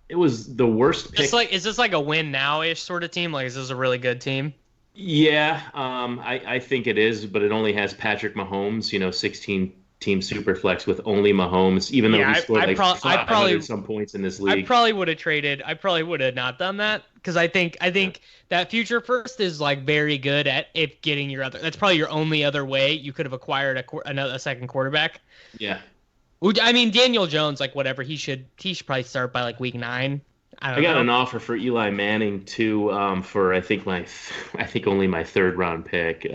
it was the worst pick. Is this like a win now-ish sort of team? Like, is this a really good team? Yeah, I think it is, but it only has Patrick Mahomes. 16-team superflex with only Mahomes, even though he scored 500 some points in this league. I probably would have traded. I probably would have not done that because I think that future first is like very good at if getting your other. That's probably your only other way you could have acquired a second quarterback. Yeah. I mean, Daniel Jones, like whatever, he should probably start by like week 9. I got an offer for Eli Manning too, for I think only my 3rd round pick.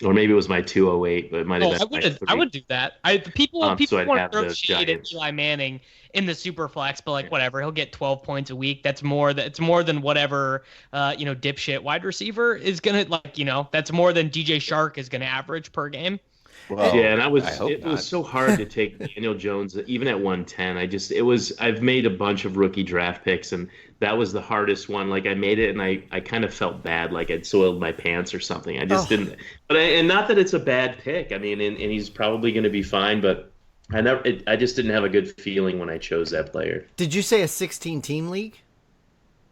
Or maybe it was my 208, but it might have been. I would do that. People want to throw shade at Eli Manning in the Superflex, but whatever, he'll get 12 points a week. That's more than whatever dipshit wide receiver is gonna That's more than DJ Shark is gonna average per game. Well, yeah, and it was so hard to take Daniel Jones even at 110. I've made a bunch of rookie draft picks, and that was the hardest one. Like I made it, and I kind of felt bad, like I'd soiled my pants or something. I just didn't. But and not that it's a bad pick. I mean, and he's probably going to be fine, but I just didn't have a good feeling when I chose that player. Did you say a 16-team league?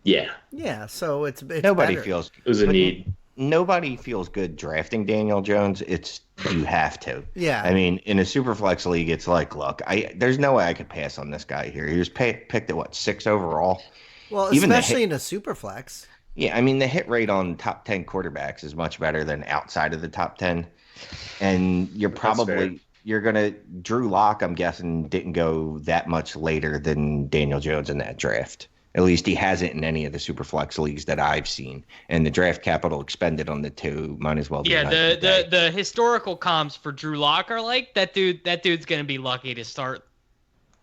Yeah. Yeah, so it's Nobody better. feels It was a but need. Nobody feels good drafting Daniel Jones. It's you have to. Yeah. I mean, in a superflex league, it's like, look, there's no way I could pass on this guy here. He was picked at what, 6 overall. Well, Even the especially hit, in a super flex. yeah, I mean the hit rate on top 10 quarterbacks is much better than outside of the top 10. And you're gonna Drew Lock, I'm guessing, didn't go that much later than Daniel Jones in that draft. At least he hasn't in any of the superflex leagues that I've seen. And the draft capital expended on the two might as well be. Yeah, the historical comps for Drew Lock are like that dude's gonna be lucky to start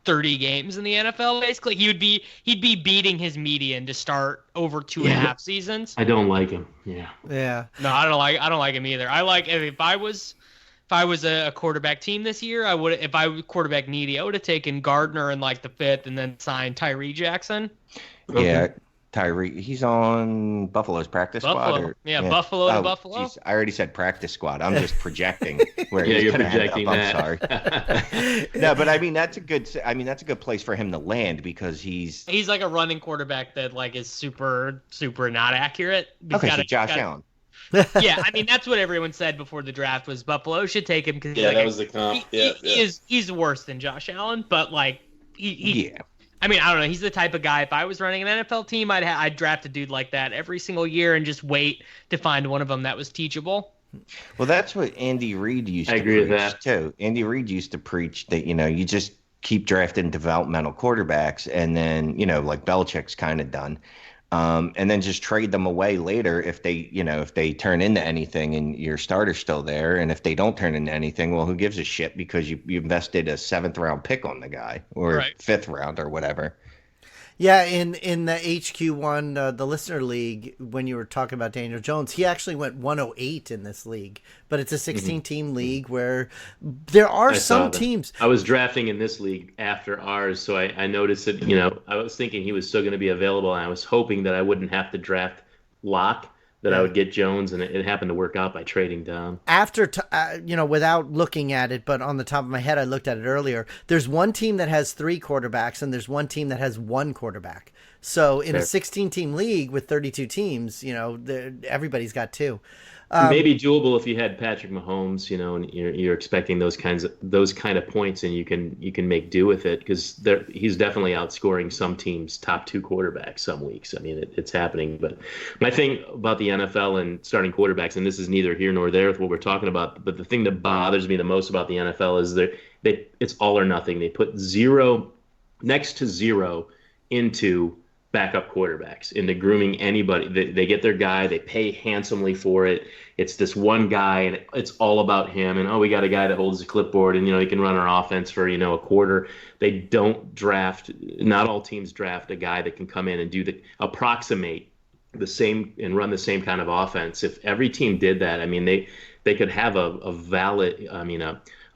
30 games in the NFL. Basically, he'd be beating his median to start over 2.5 seasons. I don't like him. Yeah. Yeah. No, I don't like him either. I like if I was a quarterback team this year, if I was quarterback needy, I would have taken Gardner in like the 5th and then signed Tyree Jackson. Yeah, Tyree. He's on Buffalo's practice squad. Buffalo to Buffalo. Geez, I already said practice squad. I'm just projecting where Yeah, he's you're gonna end up. projecting I'm that. sorry. No, but I mean that's a good place for him to land because he's like a running quarterback that like is super not accurate. okay. So Josh Allen. Yeah, I mean that's what everyone said before the draft was Buffalo should take him because Yeah, that was the comp. He's worse than Josh Allen, but like Yeah. I mean, I don't know. He's the type of guy. If I was running an NFL team, I'd draft a dude like that every single year and just wait to find one of them that was teachable. Well, that's what Andy Reid used to agree with preach that. too. Andy Reid used to preach that you just keep drafting developmental quarterbacks, and then like Belichick's kind of done, and then just trade them away later if they turn into anything and your starter's still there, and if they don't turn into anything, well, who gives a shit because you invested a 7th round pick on the guy or Right. 5th round or whatever. Yeah, in the HQ1, the listener league, when you were talking about Daniel Jones, he actually went 108 in this league. But it's a 16-team league where there are some teams. I was drafting in this league after ours, so I noticed that, I was thinking he was still going to be available, and I was hoping that I wouldn't have to draft Locke, that I would get Jones, and it happened to work out by trading down. After, without looking at it, but on the top of my head, I looked at it earlier. There's one team that has 3 quarterbacks, and there's one team that has 1 quarterback. So in a 16-team league with 32 teams, everybody's got 2. Maybe doable if you had Patrick Mahomes, and you're expecting those kind of points, and you can make do with it because he's definitely outscoring some teams' top 2 quarterbacks some weeks. I mean, it's happening. But my thing about the NFL and starting quarterbacks, and this is neither here nor there with what we're talking about, but the thing that bothers me the most about the NFL is it's all or nothing. They put 0 next to 0 into backup quarterbacks, into grooming anybody. They get their guy, they pay handsomely for it. It's this one guy, and it's all about him. And we got a guy that holds the clipboard, and he can run our offense for a quarter. They don't draft. Not all teams draft a guy that can come in and approximate the same and run the same kind of offense. If every team did that, I mean, they could have a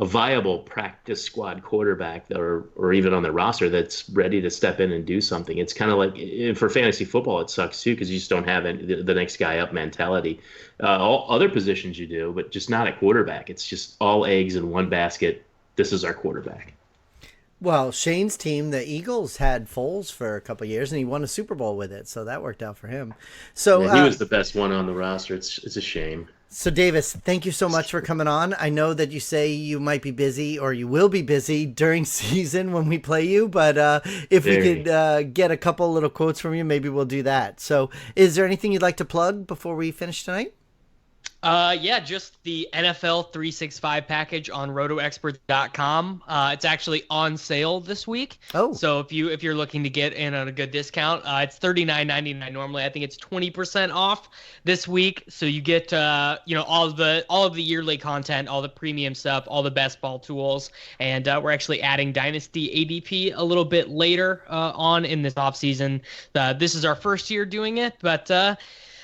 viable practice squad quarterback or even on the roster that's ready to step in and do something. It's kind of like for fantasy football, it sucks too because you just don't have the next guy up mentality. All other positions you do, but just not at quarterback. It's just all eggs in one basket. This is our quarterback. Well, Shane's team, the Eagles, had Foles for a couple of years, and he won a Super Bowl with it, so that worked out for him. So he was the best one on the roster. It's a shame. So, Davis, thank you so much for coming on. I know that you say you might be busy or you will be busy during season when we play you, but if we could get a couple little quotes from you, maybe we'll do that. So, is there anything you'd like to plug before we finish tonight? Yeah, just the NFL 365 package on rotoexperts.com. It's actually on sale this week. Oh. So if you're looking to get in on a good discount, it's $39.99 normally. I think it's 20% off this week. So you get all of the yearly content, all the premium stuff, all the best ball tools, and we're actually adding Dynasty ADP a little bit later on in this offseason. This is our first year doing it, but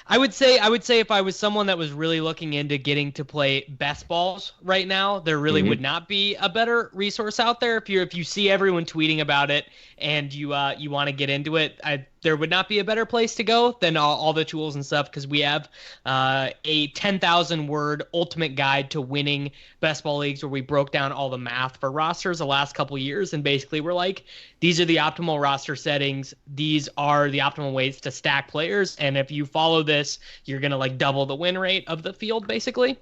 I would say if I was someone that was really looking into getting to play best balls right now, there really would not be a better resource out there. If you see everyone tweeting about it and you want to get into it, there would not be a better place to go than all the tools and stuff, because we have a 10,000 word ultimate guide to winning best ball leagues, where we broke down all the math for rosters the last couple years, and basically we're like, these are the optimal roster settings, these are the optimal ways to stack players, and if you follow this, you're gonna like double the win rate of the field basically.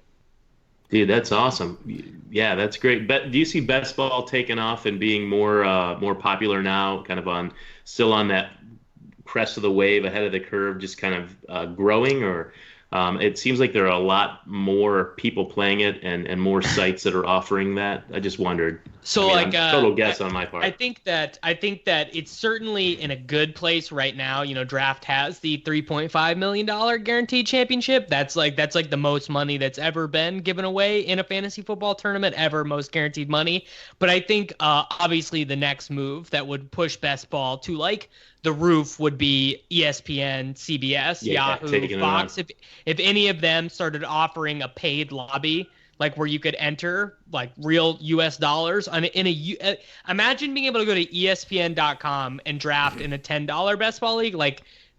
Dude, that's awesome. Yeah, that's great. But do you see best ball taking off and being more popular now, kind of still on that crest of the wave, ahead of the curve, just kind of growing? Or it seems like there are a lot more people playing it, and more sites that are offering that. I just wondered. So total guess on my part. I think that it's certainly in a good place right now. Draft has the $3.5 million guaranteed championship. That's like the most money that's ever been given away in a fantasy football tournament ever, most guaranteed money. But I think obviously the next move that would push best ball to like the roof would be ESPN, CBS, Yahoo, Fox. If any of them started offering a paid lobby, like where you could enter like real US dollars imagine being able to go to ESPN.com and draft in a $10 best ball league.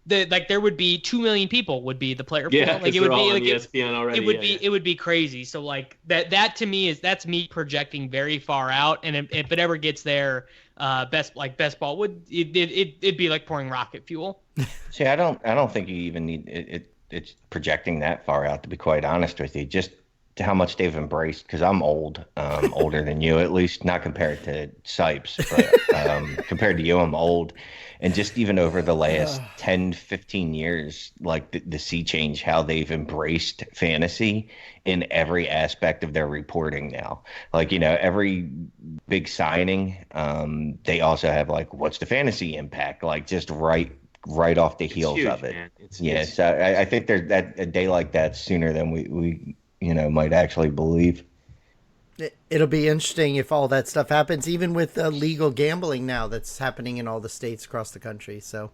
There would be 2 million people would be the player pool. Like it would be like ESPN already. It would be crazy. So like that to me that's me projecting very far out. And if it ever gets there, best ball would it'd be like pouring rocket fuel. See, I don't think you even need it. It's projecting that far out, to be quite honest with you. Just to how much they've embraced, because I'm old, older than you, at least not compared to Cipes, but compared to you, I'm old. And just even over the last 10, 15 years, like the sea change, how they've embraced fantasy in every aspect of their reporting now. Like, every big signing, they also have like, what's the fantasy impact? Like just right off the heels of it. Man. So I think there's a day like that sooner than we might actually believe. It'll be interesting if all that stuff happens, even with legal gambling now that's happening in all the states across the country. So,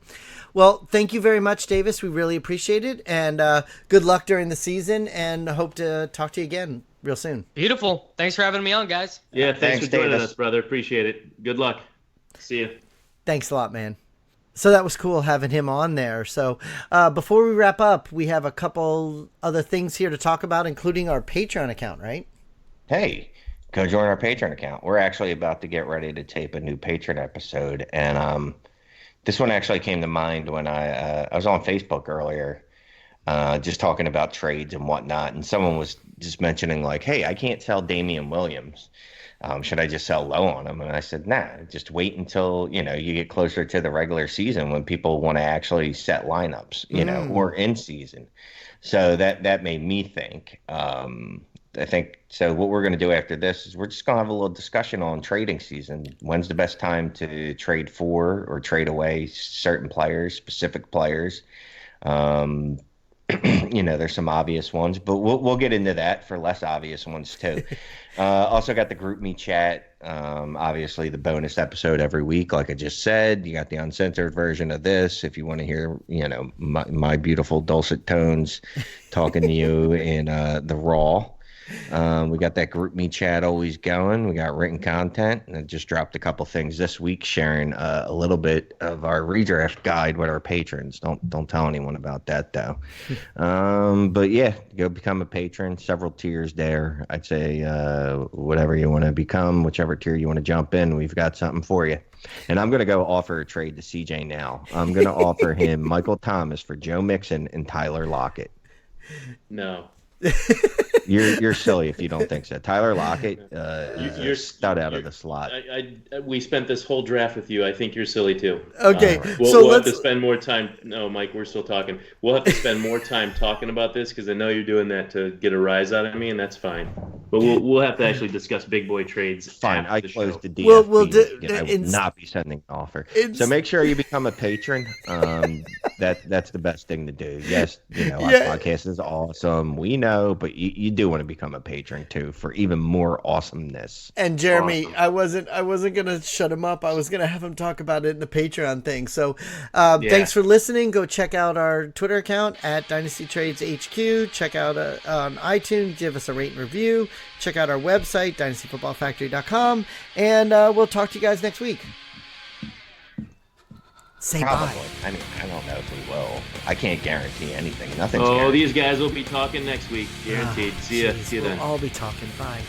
well, thank you very much, Davis. We really appreciate it. And good luck during the season, and hope to talk to you again real soon. Beautiful. Thanks for having me on, guys. Yeah, thanks for joining us, brother. Appreciate it. Good luck. See you. Thanks a lot, man. So that was cool having him on there. So before we wrap up, we have a couple other things here to talk about, including our Patreon account, right? Hey, go join our Patreon account. We're actually about to get ready to tape a new Patreon episode. And this one actually came to mind when I was on Facebook earlier, just talking about trades and whatnot. And someone was just mentioning like, hey, I can't sell Damian Williams. Should I just sell low on him? And I said, nah, just wait until, you get closer to the regular season when people want to actually set lineups, or in season. So that made me think. I think so. What we're going to do after this is we're just going to have a little discussion on trading season. When's the best time to trade for or trade away certain players, specific players? There's some obvious ones, but we'll get into that for less obvious ones too. Also got the group me chat. Obviously the bonus episode every week, like I just said. You got the uncensored version of this if you want to hear, my beautiful dulcet tones talking to you in the raw. We got that group me chat always going. We got written content, and I just dropped a couple things this week, sharing a little bit of our redraft guide with our patrons. Don't tell anyone about that though. But yeah, go become a patron. Several tiers there. I'd say whatever you want to become, whichever tier you want to jump in, we've got something for you. And I'm going to go offer a trade to CJ now. I'm going to offer him Michael Thomas for Joe Mixon and Tyler Lockett. No. You're silly if you don't think so. Tyler Lockett, you're stud out of the slot. We spent this whole draft with you. I think you're silly too. Okay, we'll have to spend more time. No, Mike, we're still talking. We'll have to spend more time talking about this because I know you're doing that to get a rise out of me, and that's fine. But we'll have to actually discuss big boy trades. Fine, I closed the DFS. I will not be sending an offer. So make sure you become a patron. That's the best thing to do. Yes, our podcast is awesome. We know, but you do want to become a patron too for even more awesomeness. And Jeremy, awesome. I wasn't gonna shut him up. I was gonna have him talk about it in the Patreon thing. So thanks for listening. Go check out our Twitter account at DynastyTradesHQ. Check out on iTunes. Give us a rate and review. Check out our website, DynastyFootballFactory.com, and we'll talk to you guys next week. Say Probably. bye. I mean, I don't know if we will. I can't guarantee anything. Nothing's Oh, guaranteed. these guys will be talking next week, guaranteed. See ya. Jeez, See you then. We'll all be talking. Bye.